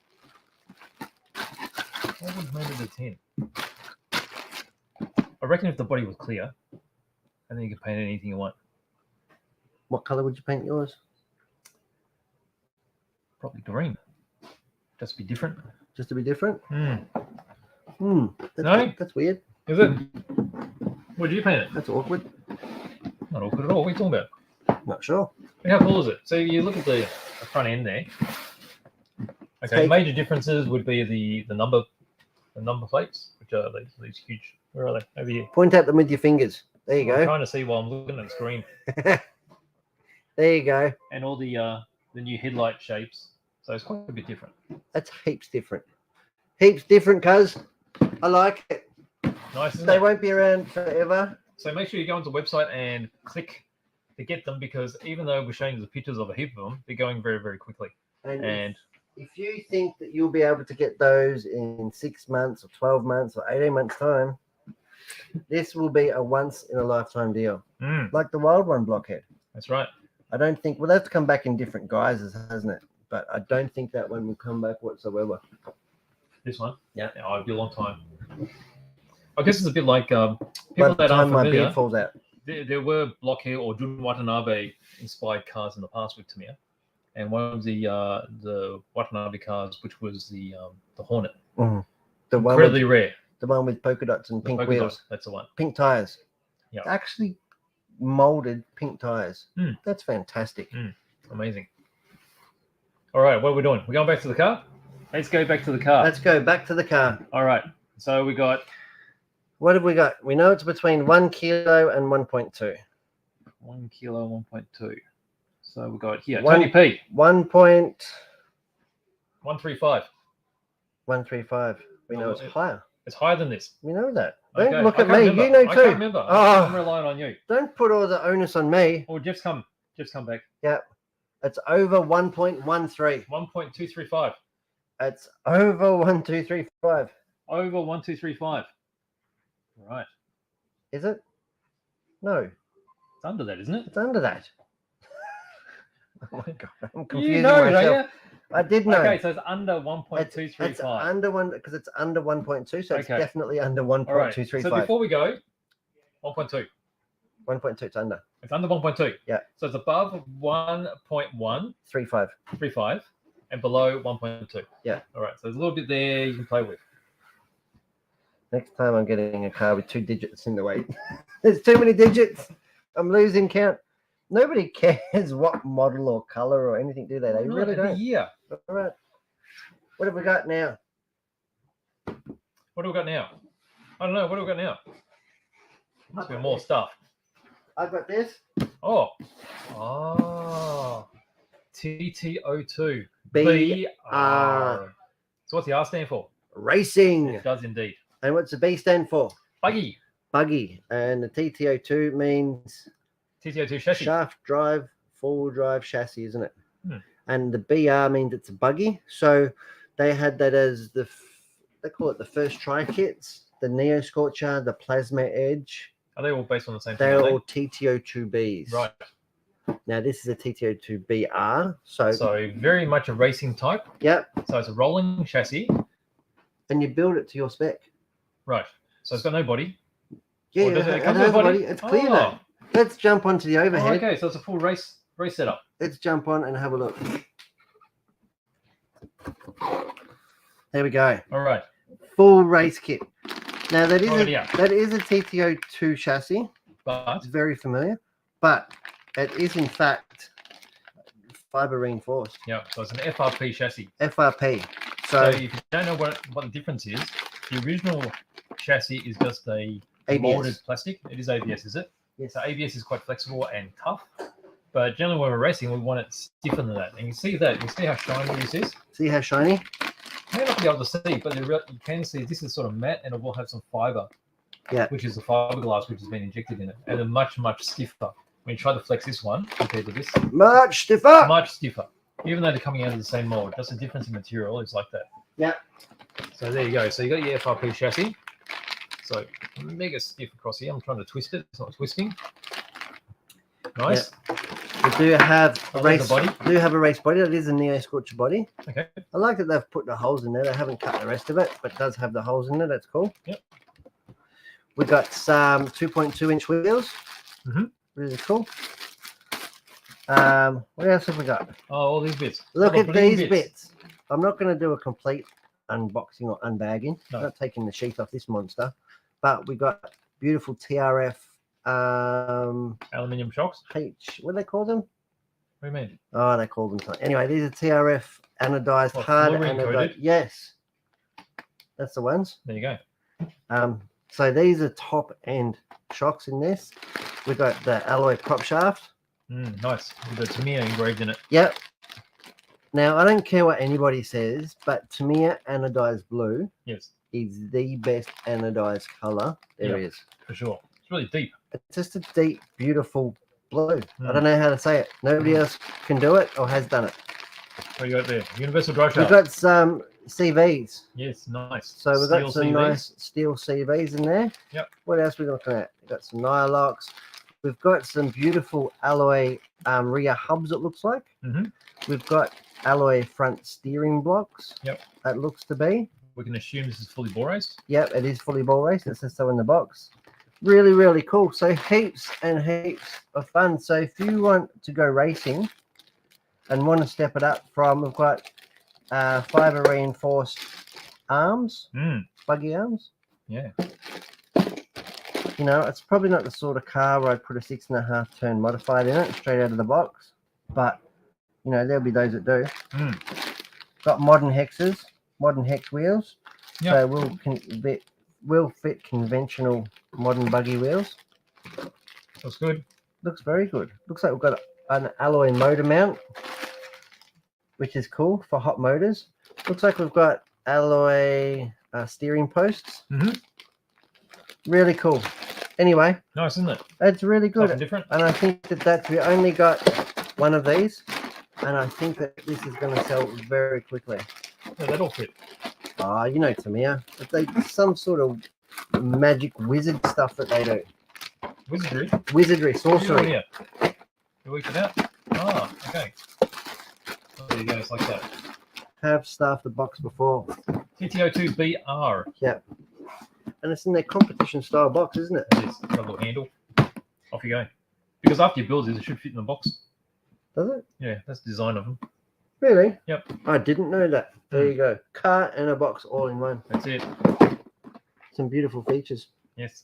What would have made it a 10? I reckon if the body was clear, and then you could paint anything you want. What color would you paint yours? Probably green. Just be different. Just to be different? Hmm. That's weird. Is it? What did you paint it? That's awkward. Not awkward at all. What are you talking about? Not sure. How cool is it? So you look at the front end there. Okay, Take- major differences would be the number plates, which are these huge. Where are they? Over here. Point at them with your fingers. There you I'm go. trying to see while I'm looking at the screen. There you go. And all the new headlight shapes. So it's quite a bit different. That's heaps different. Heaps different, cuz. I like it. Nice, isn't They it? won't be around forever. So make sure you go onto the website and click to get them, because even though we're showing you the pictures of a heap of them, they're going very, very quickly. And if you think that you'll be able to get those in 6 months or 12 months or 18 months time, this will be a once in a lifetime deal. Like the Wild One blockhead. That's right. I don't think we'll have to come back in different guises, hasn't it? But I don't think that one will come back whatsoever. This one? Yeah. It'll be a long time. I guess it's a bit like By people the that aren't time my familiar. beard falls out. There were Blockhead or Jun Watanabe inspired cars in the past with Tamiya, and one of the Watanabe cars, which was the Hornet, The one incredibly rare. The one with polka dots and The pink polka wheels, dot, that's the one. pink tires. Yeah. Actually molded pink tires. That's fantastic. Amazing. All right, what are we doing? We're going back to the car? Let's go back to the car. Let's go back to the car. All right. So we got What have we got? We know it's between 1 kilo and 1.2. 1 kilo, 1.2. So we got here, One- Tony P, 1.135. 135. We know No, it's it- higher. It's higher than this. We know that. Okay, Don't look I at can't me. remember. You know I too. can't remember. Oh. I'm relying on you. Don't put all the onus on me. Oh, Jeff's come. Just come back. Yep. It's over 1.13. 1.235. It's over 1235. Over 1235. Right. Is it? No, It's under that, isn't it? it's under that. Oh my god, I'm confusing You know, myself. don't you? I did know. Okay, so it's under It's 1.235. under one because it's under 1.2, so it's Okay. definitely under All right. 1.235. So before we go, 1.2. 1.2, it's under It's under 1.2. Yeah. So it's above 1.135 35. and below 1.2. Yeah. All right. So there's a little bit there you can play with. Next time I'm getting a car with 2 digits in the weight. There's too many digits. I'm losing count. Nobody cares what model or color or anything, do they? They No, really every don't. year. All right. What have we got now? What do we got now? I don't know. What do we got now? Must be more stuff. I've got this. Oh. TTO2. BR. So what's the R stand for? Racing. It does indeed. And what's the B stand for? Buggy. Buggy. And the TTO2 means TTO2 chassis. shaft drive, four-wheel drive chassis, isn't it? Hmm. And the BR means it's a buggy. So they had that as they call it the first try kits, the Neo Scorcher, the Plasma Edge. Are they all based on the same thing? They're are all TTO2Bs. they? Right. Now this is a TTO2BR. So very much a racing type. yep. So it's a rolling chassis. And you build it to your spec. Right. So it's got no body. Yeah, Or does it it come has with a a body? It's clear now. Let's jump onto the Oh, overhead. okay, so it's a full race setup. Let's jump on and have a look. There we go. All right. Full race kit. Now that is Already out. that is a TTO2 chassis. But It's very familiar, but it is in fact fiber reinforced yeah, so it's an FRP chassis. FRP. So So if you don't know what the difference is, the original chassis is just a ABS. molded plastic. It is ABS, is it? Yes. So ABS is quite flexible and tough. But generally when we're racing, we want it stiffer than that. And you see that. You see how shiny this is? See how shiny? You may not be able to see, but you can see this is sort of matte and it will have some fiber. Yeah. Which is the fiberglass which has been injected in it. And it's much, much stiffer. When you try to flex this one compared to this, Much stiffer. much stiffer. Even though they're coming out of the same mold, just a difference in material is like that. Yeah. So there you go. So you got your FRP chassis. So mega stiff across here. I'm trying to twist it. It's not twisting. Nice. We do have a Oh, race there's the body. Do have a race body. That is a Neo Scorcher body. Okay. I like that they've put the holes in there. They haven't cut the rest of it, but it does have the holes in there. That's cool. Yep. We got some 2.2-inch wheels. Mhm. Really cool. What else have we got? Oh, all these bits. Look All at the bling these bits. I'm not going to do a complete unboxing or unbagging. No. I'm not taking the sheath off this monster, but we got beautiful TRF Aluminium shocks. peach. What do they call them? What do you mean? Oh, they call them something. Anyway, these are TRF anodized, What, hard fluorine anodized. coated? Yes, that's the ones. There you go. So these are top end shocks in this. We got the alloy prop shaft. Nice. With the Tamiya engraved in it. Yep. Now I don't care what anybody says, but Tamiya anodized blue Yes, is the best anodized color there is. for sure. It's really deep. It's just a deep, beautiful blue. I Mm. don't know how to say it. Nobody else can do it or has done it. What you got there? Universal drive We've shaft. got some CVs. Yes, nice. So we've got Steel some CVs. nice steel CVs in there. Yep. What else we looking at? We've got some Nylocks. We've got some beautiful alloy rear hubs, it looks like. Mhm. We've got alloy front steering blocks. Yep. That looks to be. We can assume this is fully ball raced. Yep, it is fully ball raced. It says so in the box. Really, really cool. So heaps and heaps of fun. So if you want to go racing and want to step it up from, we've got fiber reinforced arms, buggy arms. Yeah. You know, it's probably not the sort of car where I'd put a 6.5 turn modified in it straight out of the box, but you know, there'll be those that do. Got modern hexes, modern hex wheels. Yep. So will fit conventional modern buggy wheels. That's good. Looks very good. Looks like we've got an alloy motor mount, which is cool for hot motors. Looks like we've got alloy steering posts. Mhm. Really cool. Anyway, Nice, isn't it? it's really good. Something different. And I think that we only got one of these. And I think that this is going to sell very quickly. Yeah, that'll fit. Oh, you know, Tamia, it's like some sort of magic wizard stuff that they do. Wizardry, sorcery. Yeah. You worked it out? Ah, okay. Oh, there you go, it's like that. Have staffed the box before. TTO2BR. Yeah. And it's in their competition style box, isn't it? It is. Got a little handle. Off you go. Because after you build it should fit in the box. Does it? Yeah, that's the design of them. Really? Yep. I didn't know that. There you go. Car and a box all in one. That's it. Some beautiful features. Yes.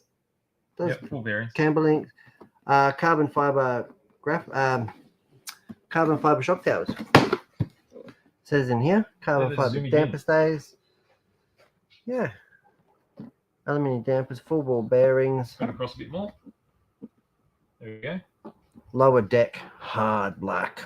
Those Yep, full bearings. Camberlink, carbon fiber shock towers. Says in here, carbon fiber damper stays. Yeah. Aluminium dampers, full ball bearings. Come across a bit more. There we go. Lower deck, hard black.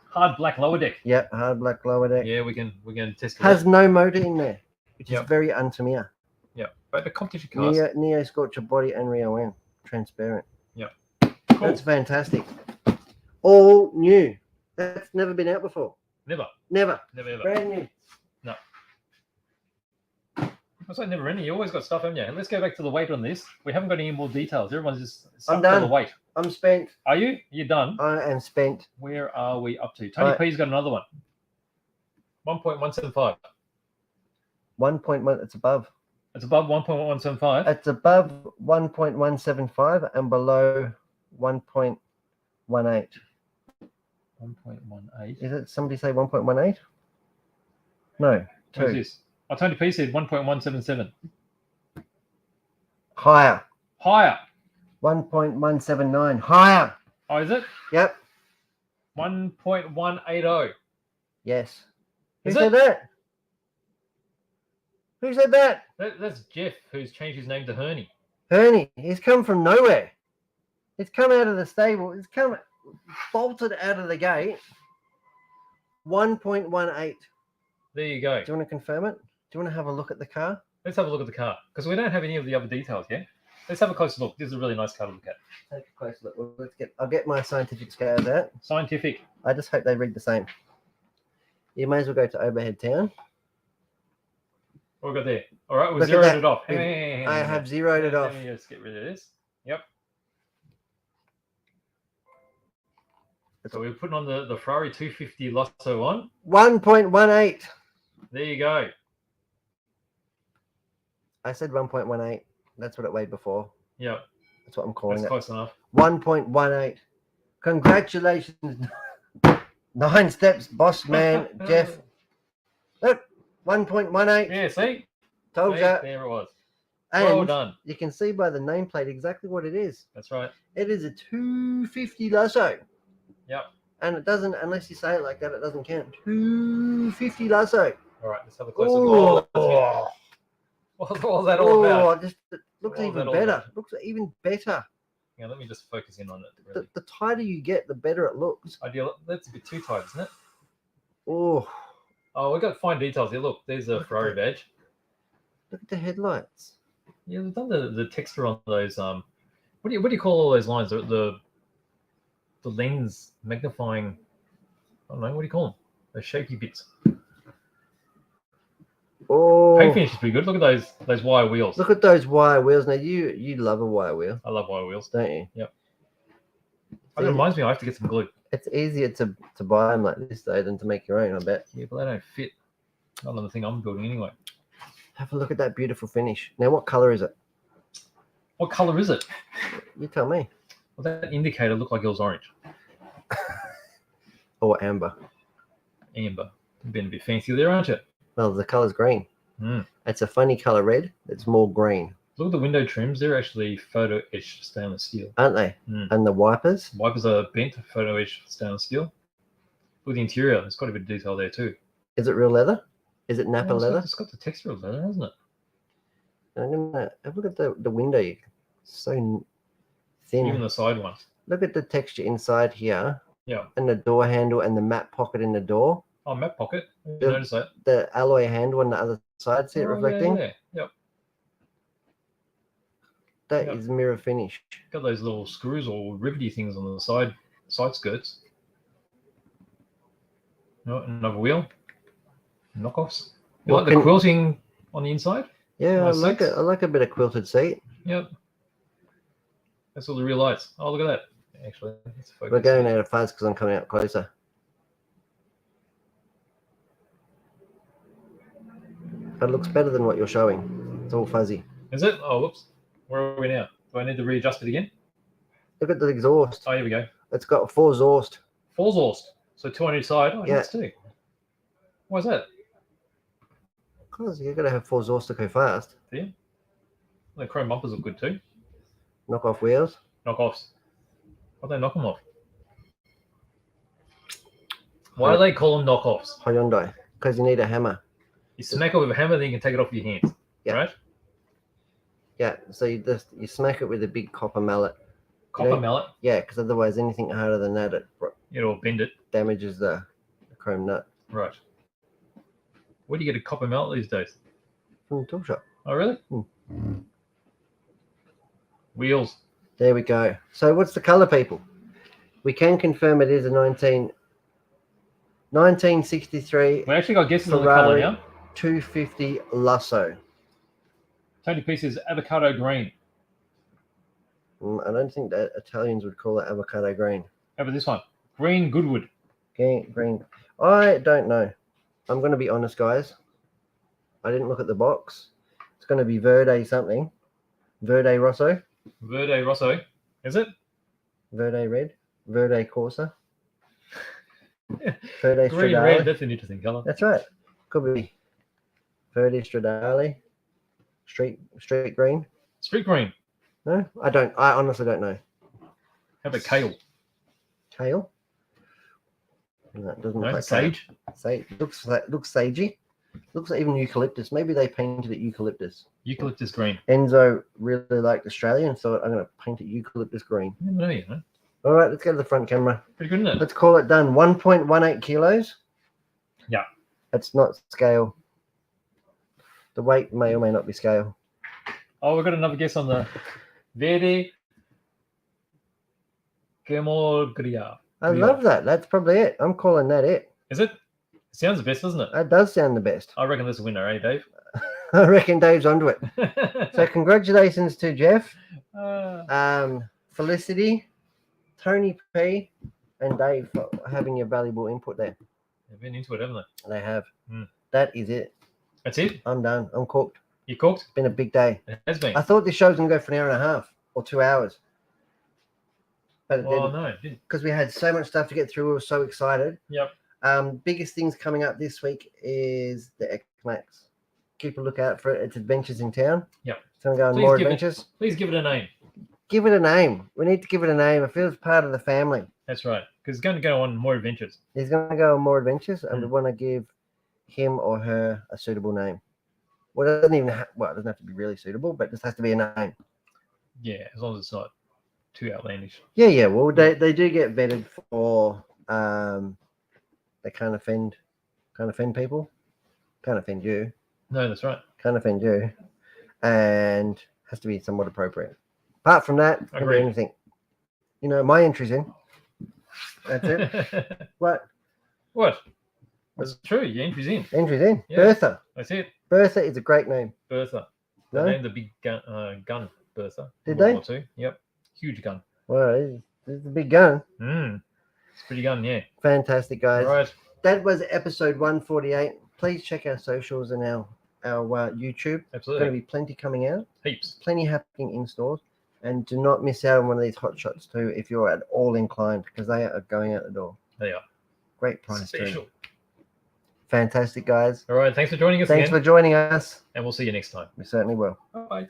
Hard black lower deck. Yep, hard black lower deck. Yeah, we're gonna test it. Has no motor in there, which is Yep. very un-Tamiya. Yeah, but the competition cars. Neo Scorcher body and Rio N, transparent. Yep. Cool. That's fantastic. All new. That's never been out before. Never Never. ever. Brand new. No. I say never ending. You always got stuff, haven't you? Let's go back to the weight on this. We haven't got any more details. Everyone's just I'm stuck to done. the weight. I'm spent. Are you? You're done. I am spent. Where are we up to? Tony Right. P's got another one. 1.175. 1.1. It's above. It's above 1.175. It's above 1.175 and below 1.18. 1.18. Is it? Somebody say 1.18? No. What is 2. this? Oh, Tony P said 1.177. Higher. Higher. 1.179. Higher. Oh, is it? Yep. 1.180. Yes. Who Is said it? that? Who said that? That's Jeff, who's changed his name to Herney. Ernie. He's come from nowhere. He's come out of the stable. He's come bolted out of the gate. 1.18. There you go. Do you want to confirm it? Do you want to have a look at the car? Let's have a look at the car because we don't have any of the other details yet. Let's have a closer look. This is a really nice car to look at. Take a close look. Well, I'll get my scientific scales out. Scientific. I just hope they read the same. You may as well go to Overhead Town. What we got there? All right, we Look at zeroed that. it off. I have zeroed it off. Let me just get rid of this. Yep. So we're putting on the Ferrari 250 Lasso on. 1.18. There you go. I said 1.18. That's what it weighed before. Yep. That's what I'm calling That's it. close enough. 1.18. Congratulations. 9 steps, boss man, Jeff. Look, 1.18. Yeah, see? Told See? ya. There it was. And Well done. you can see by the nameplate exactly what it is. That's right. It is a 250 Lasso. Yep. And it doesn't, unless you say it like that, it doesn't count. 250 Lasso. All right, let's have a closer look. Oh, What was that all about? just it looks What was even that all better. about? Looks even better. Yeah, let me just focus in on it. Really. The tighter you get, the better it looks. Ideal. That's a bit too tight, isn't it? Oh, Oh, we got fine details here. Look, there's a Look at Ferrari that. badge. look at the headlights. Yeah, they've done the texture on those. What do you call all those lines? The lens magnifying. I don't know. What do you call them? Those shapy bits. Oh, Paint finish is pretty good. Look at those wire wheels. look at those wire wheels. Now you love a wire wheel, I love wire wheels. don't you? It reminds me I have to get some glue. It's easier to buy them like this though than to make your own. I bet. Yeah, but they don't fit. Not on the thing I'm building anyway. Have a look at that beautiful finish. Now, what color is it? What color is it? You tell me. Well, that indicator looked like it was orange. Or amber. Amber. You've been a bit fancy there, aren't you? Well, the color's green. Mm. It's a funny color red. It's more green, Look at the window trims. They're actually photo etched stainless steel. aren't they? Mm. And the wipers. Wipers are bent photo etched stainless steel. Look at the interior. There's got a bit of detail there too. Is it real leather? Is it Napa leather? It's got the texture of leather, hasn't it? I'm gonna have a look at the window. So thin. Even the side ones. Look at the texture inside here. Yeah. And the door handle and the map pocket in the door. Oh, map pocket. You The- notice that? The alloy handle on the other side. See it Oh, reflecting? Yeah. Yep. That is mirror finish. Got those little screws or rivety things on the side skirts. No, another wheel. Knockoffs. You like the quilting on the inside? Yeah, I like it. I like a bit of quilted seat. Yep. That's all the real lights. Oh, look at that. Actually, we're going out of fuzz because I'm coming out closer. That looks better than what you're showing. It's all fuzzy. Is it? Oh, whoops. Where are we now? Do I need to readjust it again? Look at the exhaust. Oh, here we go. It's got 4 exhaust. 4 exhaust. So 2 on each side. Oh, yeah. That's 2. Why is that? Because you've got to have 4 exhaust to go fast. Yeah. The chrome bumpers look good too. Knock off wheels. Knockoffs. Why don't they knock them off? Why do they call them knockoffs? Hyundai. Because you need a hammer. You smack it with a hammer, then you can take it off your hands. Yeah. Right? Yeah. So you smack it with a big copper mallet. Copper mallet? Yeah, because otherwise anything harder than that, it'll bend it. Damages the chrome nut. Right. Where do you get a copper mallet these days? From the tool shop. Oh, really? Wheels. There we go. So what's the colour, people? We can confirm it is a 1963. We actually got guesses on the colour now. 250 Lusso. Tony P says avocado green. I don't think that Italians would call it avocado green. How about this one? Green Goodwood. Green. I don't know. I'm going to be honest, guys. I didn't look at the box. It's going to be Verde something. Verde Rosso. Verde Rosso. Is it? Verde Red. Verde Corsa. Verde Green Stradale. red. That's an interesting colour. That's right. Could be Verde Stradale. Street green. Street green. No, I don't. I honestly don't know. How about kale? Kale. No, it doesn't look like sage. Sage looks sagey. Looks like even eucalyptus. Maybe they painted it eucalyptus. Eucalyptus green. Enzo really liked Australian, so I'm going to paint it eucalyptus green. I know you know. All right, let's go to the front camera. Pretty good, isn't it? Let's call it done. 1.18 kilos. Yeah. It's not scale. The weight may or may not be scale. Oh, we've got another guess on the Verde Gemorgria. I love that. That's probably it. I'm calling that it. Is it? It sounds the best, doesn't it? That does sound the best. I reckon this is a winner, eh, Dave? I reckon Dave's onto it. So congratulations to Jeff, Felicity, Tony P, and Dave for having your valuable input there. They've been into it, haven't they? They have. That is it. That's it? I'm done. I'm cooked. You cooked? It's been a big day. It has been. I thought this show was going to go for an hour and a half or 2 hours. But it didn't. No, it didn't. Because we had so much stuff to get through. We were so excited. Yep. Biggest things coming up this week is the X-Max. Keep a lookout for it. It's Adventures in Town. Yep. It's going to go on more adventures. Please give it a name. Give it a name. We need to give it a name. It feels part of the family. That's right. Because it's going to go on more adventures. He's going to go on more adventures, and we want to give him or her a suitable name. Well, it doesn't even it doesn't have to be really suitable, but it just has to be a name. Yeah, as long as it's not too outlandish. Yeah. Well, they do get vetted for they can't offend people, can't offend you. No, that's right. Can't offend you, and has to be somewhat appropriate. Apart from that, can be anything. You know, my entry's in. That's it. What? That's true. Your entry's in. Entry's in. Yeah. Bertha. That's it. Bertha is a great name. Bertha. No? They named the big gun Bertha. Did they? World War II. Yep. Huge gun. Well, it's a big gun. It's a pretty gun, yeah. Fantastic, guys. All right. That was episode 148. Please check our socials and our YouTube. Absolutely. There's going to be plenty coming out. Heaps. Plenty happening in stores. And do not miss out on one of these hot shots too if you're at all inclined, because they are going out the door. They are. Great price Special. too. Fantastic, guys. All right. Thanks for joining us Thanks again. for joining us. And we'll see you next time. We certainly will. Bye.